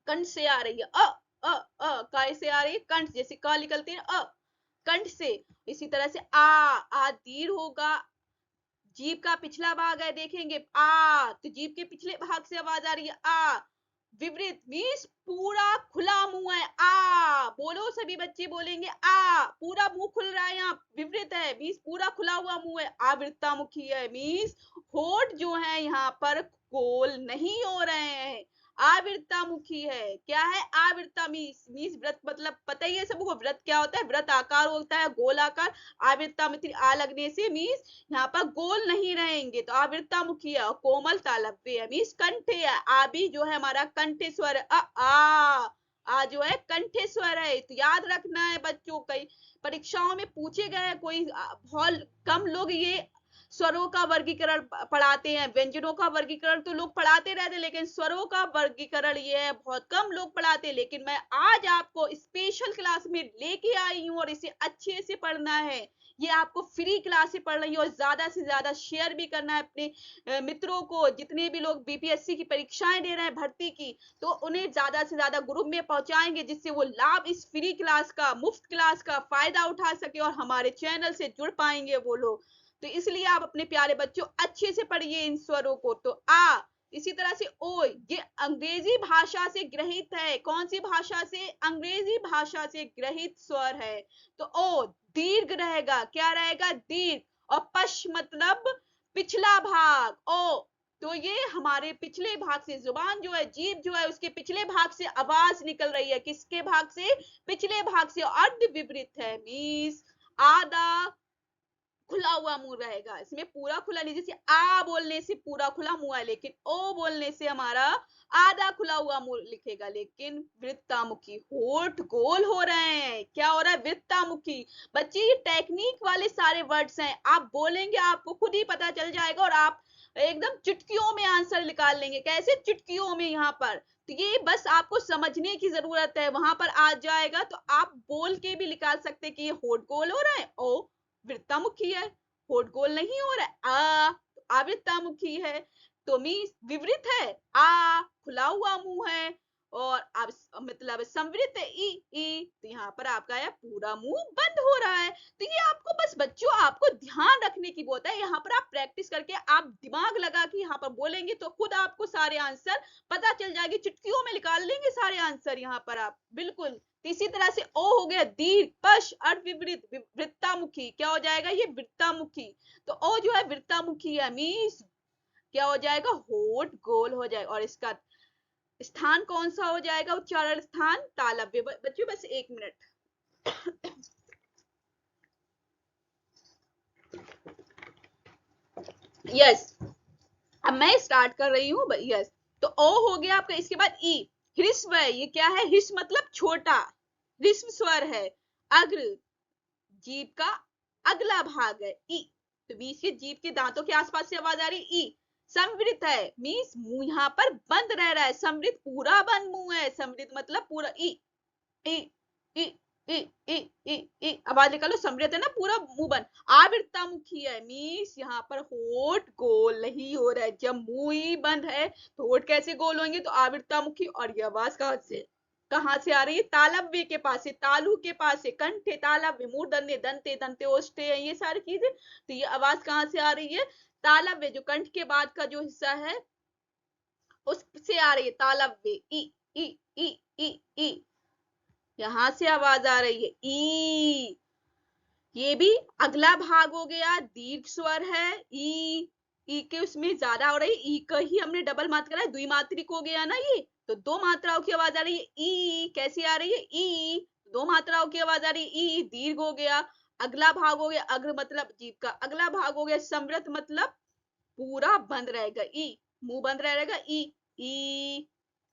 कंठ से आ रही है। काय से आ रही है? कंठ, जैसे क निकलती है अ, कंठ से। इसी तरह से आ दीर्घ होगा। जीभ का पिछला भाग है, देखेंगे आ, तो जीभ के पिछले भाग से आवाज आ रही है आ। विपरीत मीन्स पूरा खुला मुंह है। आ बोलो, सभी बच्चे बोलेंगे आ, पूरा मुंह खुल रहा है। यहाँ विपरीत है मीन्स पूरा खुला हुआ मुंह है। आवृत्तामुखी है मीन्स होठ जो है यहाँ पर गोल नहीं हो रहे हैं। आवृत्तामुखी है। क्या है? आवृत्ता मीन्स व्रत, मतलब पता ही है सबको व्रत क्या होता है। व्रत आकार होता है, गोल आकार। आवृत्ता में आ लगने से मीन्स यहाँ पर गोल नहीं रहेंगे, तो आवृत्तामुखी है। और कोमल तालव्य है मीन्स कंठे है। आ भी जो है हमारा कंठे स्वर है। आ जो है कंठे स्वर है। तो याद रखना है बच्चों, कई परीक्षाओं में पूछे गए हैं। कोई बहुत कम लोग ये स्वरों का वर्गीकरण पढ़ाते हैं। व्यंजनों का वर्गीकरण तो लोग पढ़ाते रहते, लेकिन स्वरों का वर्गीकरण ये है बहुत कम लोग पढ़ाते। लेकिन मैं आज आपको स्पेशल क्लास में लेके आई हूँ, और इसे अच्छे से पढ़ना है। ये आपको फ्री क्लास से पढ़ रही है, और ज्यादा से ज्यादा शेयर भी करना है अपने मित्रों को। जितने भी लोग बीपीएससी की परीक्षाएं दे रहे हैं भर्ती की, तो उन्हें ज्यादा से ज्यादा ग्रुप में पहुंचाएंगे, जिससे वो लाभ इस फ्री क्लास का, मुफ्त क्लास का फायदा उठा सके, और हमारे चैनल से जुड़ पाएंगे वो लोग। तो इसलिए आप अपने प्यारे बच्चों अच्छे से पढ़िए इन स्वरों को। तो आ, इसी तरह से ओ, ये अंग्रेजी भाषा से ग्रहित है। कौन सी भाषा से? अंग्रेजी भाषा से ग्रहित स्वर है। तो ओ दीर्घ रहेगा। क्या रहेगा? दीर्घ। और पश मतलब पिछला भाग। ओ, तो ये हमारे पिछले भाग से, जुबान जो है, जीभ जो है, उसके पिछले भाग से आवाज निकल रही है। किसके भाग से? पिछले भाग से। अर्ध विपरीत है मीन्स आधा खुला हुआ मुंह रहेगा। इसमें पूरा खुला नहीं, जैसे आ बोलने से पूरा खुला मुंह है, लेकिन ओ बोलने से हमारा आधा खुला हुआ मुंह लिखेगा। लेकिन वृत्तामुखी, होठ गोल हो रहे हैं। क्या हो रहा है? वृत्तामुखी। बच्चे ये टेक्निक वाले सारे वर्ड्स हैं, आप बोलेंगे आपको खुद ही पता चल जाएगा, और आप एकदम चुटकियों में आंसर निकाल लेंगे। कैसे? चुटकियों में। यहाँ पर तो ये बस आपको समझने की जरूरत है, वहां पर आ जाएगा तो आप बोल के भी निकाल सकते कि ये होठ गोल हो रहा है, ओ वृत्तामुखी है। होठ गोल नहीं हो रहा है, आ आवृत्तामुखी है। तो मीन्स विवृत है, आ खुला हुआ मुंह है। और अब मतलब संवृत है, ई, तो यहाँ पर आपका है पूरा मुंह बंद हो रहा है। तो ये आपको बस बच्चों, आपको ध्यान रखने की बात है। यहाँ पर आप प्रैक्टिस करके, आप दिमाग लगा के यहाँ पर बोलेंगे, तो खुद आपको सारे आंसर पता चल जाएगी। चुटकियों में निकाल लेंगे सारे आंसर यहाँ पर आप, बिल्कुल। तो इसी तरह से ओ हो गया दीर्घ, पश, अर्ध विपरीत, वृत्तामुखी। क्या हो जाएगा? ये वृत्तामुखी। तो ओ जो है वृत्तामुखी है मीन्स क्या हो जाएगा? होठ गोल हो जाएगा। और इसका स्थान कौन सा हो जाएगा उच्चारण स्थान? तालव्य। बच्चों बस 1 मिनट। यस, अब मैं स्टार्ट कर रही हूँ। यस, तो ओ हो गया आपका। इसके बाद ई, ह्रस्व है। ये क्या है? ह्रस्व मतलब छोटा, ह्रस्व स्वर है। अग्र, जीभ का अगला भाग है। ई, तो बीच के जीभ के दांतों के आसपास से आवाज आ रही है। ई, संवृत है, मीन्स मुंह यहाँ पर बंद रह रहा है। संवृत पूरा बंद मुंह है। संवृत मतलब पूरा। ई ई ई ई ई ई ई आवाज निकालो। समृत है ना, पूरा मुंह बंद। आवृत्ता मुखी है, मीन्स यहाँ पर होठ गोल नहीं हो रहा है। जब मुंह ही बंद है तो होठ कैसे गोल होंगे? तो आवृत्ता मुखी। और ये आवाज कहाँ से आ रही है? तालव्य के पास से, तालु के पास से। कंठे, तालव्य, मूर्धन्य, दंते, दंते ओष्ठे है, ये सारी चीजें। तो ये आवाज कहाँ से आ रही है? तालव्य, जो कंठ के बाद का जो हिस्सा है उससे आ रही है। तालव्य। ई ई ई ई ई, यहां से आवाज आ रही है। ई, ये भी अगला भाग हो गया, दीर्घ स्वर है। ई के उसमें ज्यादा हो रही है। ई का ही हमने डबल मात्रा है, द्विमात्रिक हो गया ना ये, तो दो मात्राओं की आवाज आ रही है। ई कैसी आ रही है? ई, दो मात्राओं की आवाज आ रही है। ई दीर्घ हो गया। अगला भाग हो गया, अग्र मतलब जीभ का अगला भाग हो गया। समृत मतलब पूरा बंद रहेगा। ई, मुंह बंद रहेगा। ई ई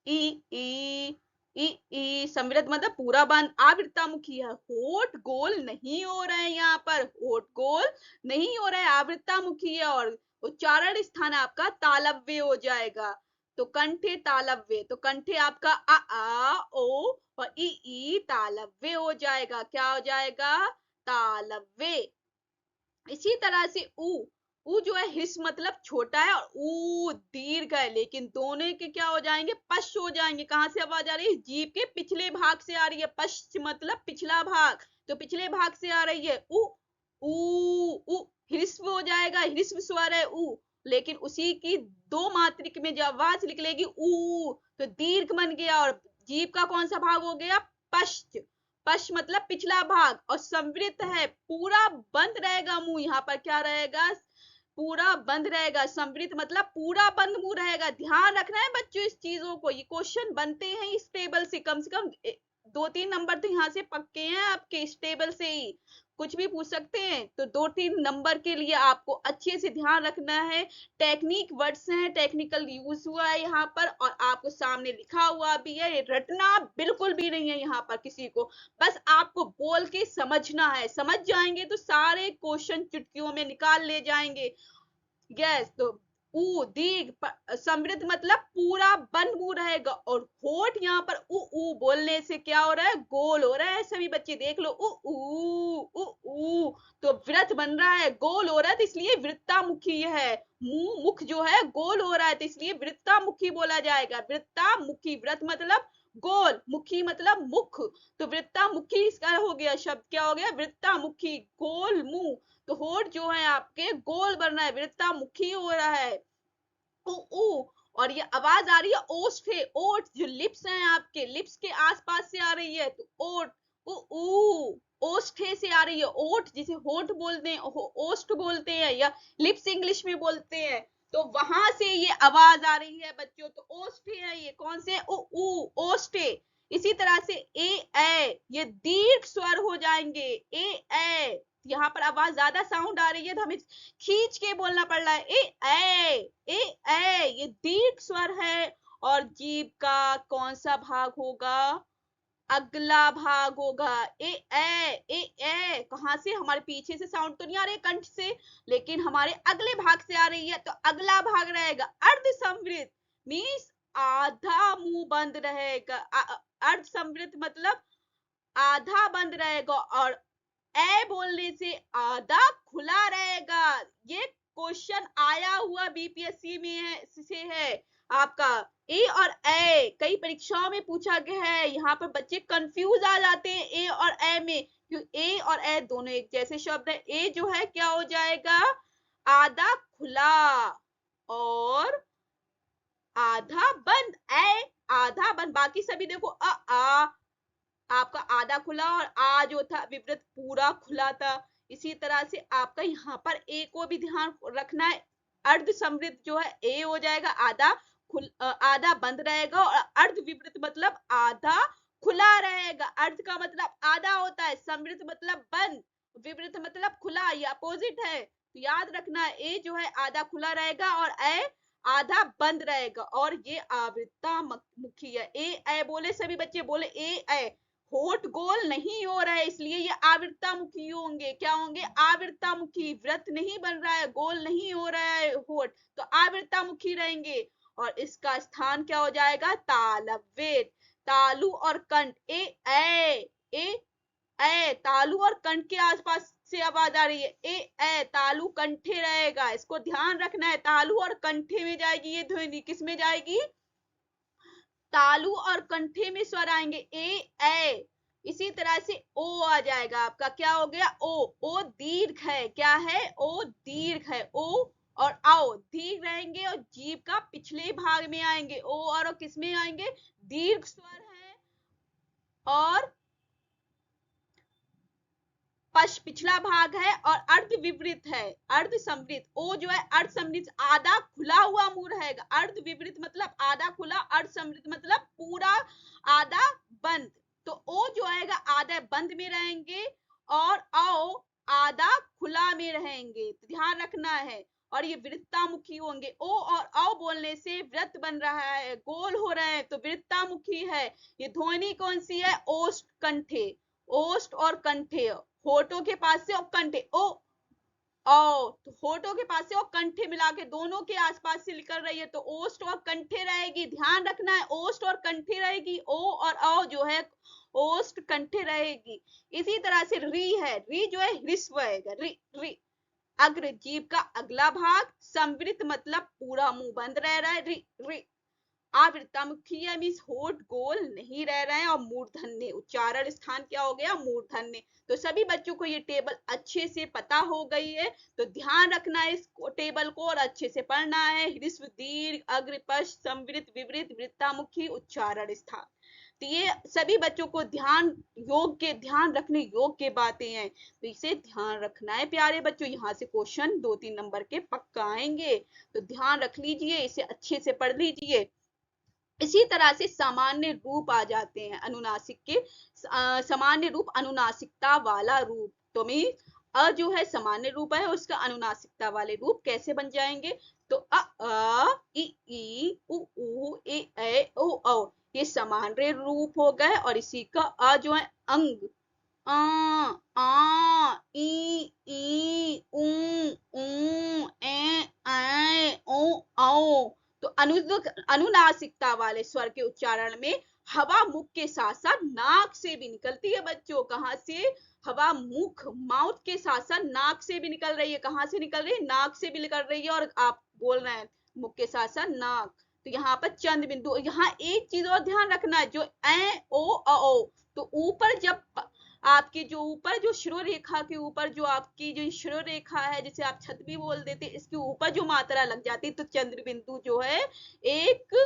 ई ई ई ई, सम्मिलित मतलब पूरा बंद। आवृत्ता मुखी है, होठ गोल नहीं हो रहे हैं। यहाँ पर होठ गोल नहीं हो रहा है, आवृत्ता मुखी है। और उच्चारण स्थान आपका तालव्य हो जाएगा। तो कंठे तालव्य, तो कंठे आपका आ ओ और ई तालव्य हो जाएगा। क्या हो जाएगा? तालव्य। इसी तरह से ऊ जो है हिस मतलब छोटा है, और ऊ दीर्घ है। लेकिन दोनों के क्या हो जाएंगे? पश्च हो जाएंगे। कहां से आवाज आ रही है? जीभ के पिछले भाग से आ रही है। पश्च मतलब पिछला भाग, तो पिछले भाग से आ रही है। ऊ ह्रस्व हो जाएगा, ह्रस्व स्वर है ऊ। लेकिन उसी की दो मात्रिक में जो आवाज निकलेगी ऊ, तो दीर्घ बन गया। और जीभ का कौन सा भाग हो गया? पश्च। पश्च मतलब पिछला भाग। और संवृत है, पूरा बंद रहेगा मुंह। यहाँ पर क्या रहेगा? पूरा बंद रहेगा। संवृत मतलब पूरा बंद मुंह रहेगा। ध्यान रखना है बच्चों इस चीजों को। ये क्वेश्चन बनते हैं इस टेबल से कम 2-3 नंबर तो यहाँ से पक्के हैं आपके। इस टेबल से ही कुछ भी पूछ सकते हैं। तो 2-3 नंबर के लिए आपको अच्छे से ध्यान रखना है। टेक्निक वर्ड्स हैं, टेक्निकल यूज हुआ है यहाँ पर, और आपको सामने लिखा हुआ भी है। ये रटना बिल्कुल भी नहीं है यहाँ पर किसी को, बस आपको बोल के समझना है। समझ जाएंगे तो सारे क्वेश्चन चुटकियों में निकाल ले जाएंगे। यस, तो ऊ दीर्घ समृद्ध मतलब पूरा बंद मुंह रहेगा। और होठ यहाँ पर ऊ बोलने से क्या हो रहा है? गोल हो रहा है। सभी बच्चे देख लो, ऊ, तो वृत्त बन रहा है, गोल हो रहा है, तो इसलिए वृत्तामुखी है। मुंह मुख जो है गोल हो रहा है, तो इसलिए वृत्तामुखी बोला जाएगा। वृत्तामुखी, व्रत मतलब गोल, मुखी मतलब मुख, तो वृत्तामुखी इसका हो गया शब्द। क्या हो गया? वृत्तामुखी, गोल मुंह। तो होठ जो है आपके गोल बन रहा है, वृत्तामुखी हो रहा है। ऊ, और ये आवाज आ रही है ओष्ठ है। ओठ जो लिप्स हैं आपके, लिप्स के आसपास से आ रही है, तो ओठ ऊ ओष्ठे से आ रही है। ओठ जिसे होठ बोलते हैं, ओष्ठ बोलते हैं, या लिप्स इंग्लिश में बोलते हैं, तो वहां से ये आवाज आ रही है बच्चों। तो ओष्ठे है, ये कौन से? ओष्ठे। इसी तरह से ए ये दीर्घ स्वर हो जाएंगे। ए यहाँ पर आवाज ज्यादा साउंड आ रही है, तो हमें खींच के बोलना पड़ रहा है। ये दीर्घ स्वर है। और जीभ का कौन सा भाग होगा? अगला भाग होगा। कहां से? हमारे पीछे से साउंड तो नहीं आ रही है कंठ से, लेकिन हमारे अगले भाग से आ रही है, तो अगला भाग रहेगा अर्ध संवृत, मीन्स आधा मुंह बंद रहेगा। अर्ध संवृत मतलब आधा बंद रहेगा, और ए बोलने से आधा खुला रहेगा। ये क्वेश्चन आया हुआ बीपीएससी में है आपका। ए और ए कई परीक्षाओं में पूछा गया है। यहाँ पर बच्चे कंफ्यूज आ जाते हैं ए और ए में, क्योंकि ए और ए दोनों एक जैसे शब्द है। ए जो है क्या हो जाएगा? आधा खुला और आधा बंद। ए आधा बंद, बाकी सभी देखो आपका आधा खुला, और आ जो था विपरीत पूरा खुला था। इसी तरह से आपका यहाँ पर ए को भी ध्यान रखना है। अर्ध समृद्ध जो है ए हो जाएगा, आधा आधा बंद रहेगा, और अर्धविवृत मतलब आधा खुला रहेगा। अर्ध का मतलब आधा होता है, समृद्ध मतलब बंद, विवृत मतलब खुला, ये अपोजिट है। तो याद रखना, ए जो है आधा खुला रहेगा और ए आधा बंद रहेगा, और ये आवृत्ता मुखी है। ए बोले, सभी बच्चे बोले ए। होठ गोल नहीं हो रहा है, इसलिए ये आवृत्ता मुखी होंगे। क्या होंगे? आवृत्ता मुखी। व्रत नहीं बन रहा है, गोल नहीं हो रहा है होठ, तो आवृत्ता मुखी रहेंगे। और इसका स्थान क्या हो जाएगा? तालव्य। तालु और कंठ, ए तालु और कंठ के आसपास से आवाज आ रही है, ए तालु कंठे रहेगा, इसको ध्यान रखना है। तालु और कंठे में जाएगी ये ध्वनि, किस में जाएगी? तालु और कंठे में स्वर आएंगे, ए। इसी तरह से ओ आ जाएगा आपका, क्या हो गया? ओ दीर्घ है, क्या है? ओ दीर्घ है। ओ और आओ दीर्घ रहेंगे और जीभ का पिछले भाग में आएंगे। ओ और किस में आएंगे? दीर्घ स्वर है और पश पिछला भाग है, और अर्ध विवृत है, अर्ध समृद्ध। ओ जो है अर्ध समृद्ध, आधा खुला हुआ मुंह रहेगा। अर्ध विवृत मतलब आधा खुला, अर्ध समृद्ध मतलब पूरा आधा बंद। तो ओ जो आएगा आधा बंद में रहेंगे, और आओ आधा खुला में रहेंगे, तो ध्यान रखना है। और ये वृत्तामुखी होंगे। ओ और औ बोलने से व्रत बन रहा है, गोल हो रहे हैं, तो वृत्तामुखी है। ये ध्वनि कौन सी है? ओष्ठ कंठे, ओष्ठ और कंठे, होठों के पास से और कंठे, ओ तो होठों के पास से और कंठे मिला के दोनों के आसपास से निकल रही है, तो ओष्ठ और कंठे रहेगी। ध्यान रखना है, ओष्ठ और कंठे रहेगी। ओ और औ जो है ओष्ठ कंठे रहेगी। इसी तरह से री है, री जो है ह्रस्व है, री अग्र जीभ का अगला भाग, संवृत मतलब पूरा मुंह बंद रह रहा है, री। आवृत्तामुखी मीन्स होठ गोल नहीं रह रहे हैं, और मूर्धन्य, उच्चारण स्थान क्या हो गया? मूर्धन्य। तो सभी बच्चों को ये टेबल अच्छे से पता हो गई है, तो ध्यान रखना है इस टेबल को और अच्छे से पढ़ना है। ह्रस्व, दीर्घ, अग्र, पश्च, संवृत, विवृत, वृत्तामुखी, उच्चारण स्थान। तो ये सभी बच्चों को ध्यान रखने योग्य बातें हैं, तो इसे ध्यान रखना है प्यारे बच्चों। यहाँ से क्वेश्चन 2-3 नंबर के पक्का आएंगे, तो ध्यान रख लीजिए, इसे अच्छे से पढ़ लीजिए। इसी तरह से सामान्य रूप आ जाते हैं अनुनासिक के, सामान्य रूप अनुनासिकता वाला रूप। तो मैं जो है सामान्य रूप है, उसका अनुनासिकता वाले रूप कैसे बन जाएंगे? तो इ उ ए ओ औ, ये सामान्य रूप हो गए, और इसी का जो है अंग, आ ई उ ए ओ औ। तो अनुनासिकता वाले स्वर के उच्चारण में हवा मुख के साथ साथ नाक से भी निकलती है बच्चों। कहाँ से? हवा मुख, माउथ के साथ साथ नाक से भी निकल रही है। कहाँ से निकल रही है? नाक से भी निकल रही है, और आप बोल रहे हैं मुख के साथ साथ नाक। तो यहाँ पर चंद बिंदु। यहाँ एक चीज और ध्यान रखना है, जो ए ओ औ, तो ऊपर जब आपकी जो ऊपर जो शिरो रेखा के ऊपर जो आपकी जो शिरो रेखा है, जिसे आप छत भी बोल देते, इसके ऊपर जो मात्रा लग जाती है, तो चंद्र बिंदु जो है एक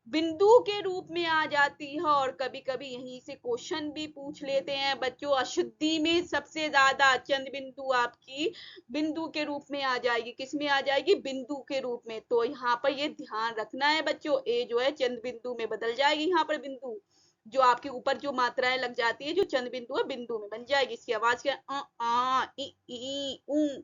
बिंदु के रूप में आ जाती है। और कभी कभी यहीं से क्वेश्चन भी पूछ लेते हैं बच्चों। अशुद्धि में सबसे ज्यादा चंद्र बिंदु आपकी बिंदु के रूप में आ जाएगी। किस में आ जाएगी? बिंदु के रूप में। तो यहाँ पर ये ध्यान रखना है बच्चों, ए जो है चंद्र बिंदु में बदल जाएगी। यहाँ पर बिंदु जो आपके ऊपर जो मात्राएं लग जाती है, जो चंद्र बिंदु है, बिंदु में बन जाएगी। इसकी आवाज क्या? आ ई उ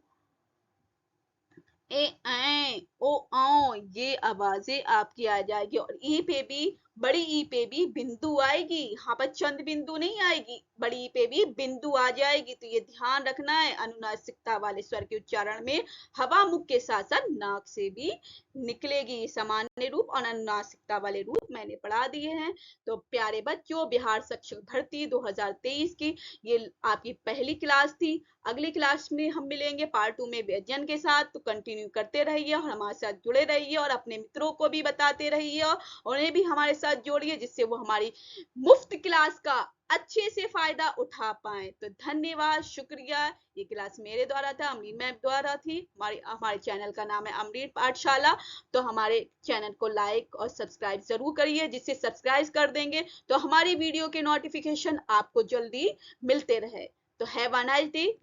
ए ओ औ, ये आवाजें आपकी आ जाएगी। और ई पे भी, बड़ी ई पे भी बिंदु आएगी, यहाँ पर चंद्र बिंदु नहीं आएगी, बड़ी ई पे भी बिंदु आ जाएगी। तो ये ध्यान रखना है, अनुनासिकता वाले स्वर के उच्चारण में हवा मुख के साथ साथ नाक से भी निकलेगी। सामान्य रूप और अनुनासिकता वाले रूप मैंने पढ़ा दिए हैं। तो प्यारे बच्चों, बिहार शिक्षक भर्ती 2023 की ये आपकी पहली क्लास थी। अगली क्लास में हम मिलेंगे पार्ट 2 में व्यंजन के साथ। तो कंटिन्यू करते रहिए और हमारे साथ जुड़े रहिए, और अपने मित्रों को भी बताते रहिए, और उन्हें भी हमारे साथ जोड़िए, जिससे वो हमारी मुफ्त क्लास का अच्छे से फायदा उठा पाए। तो धन्यवाद, शुक्रिया। ये क्लास मेरे द्वारा था, अमरीन मैम द्वारा थी। हमारे चैनल का नाम है अमरीन पाठशाला। तो हमारे चैनल को लाइक और सब्सक्राइब जरूर करिए, जिससे सब्सक्राइब कर देंगे तो हमारी वीडियो के नोटिफिकेशन आपको जल्दी मिलते रहे। तो हैव अ नाइस डे।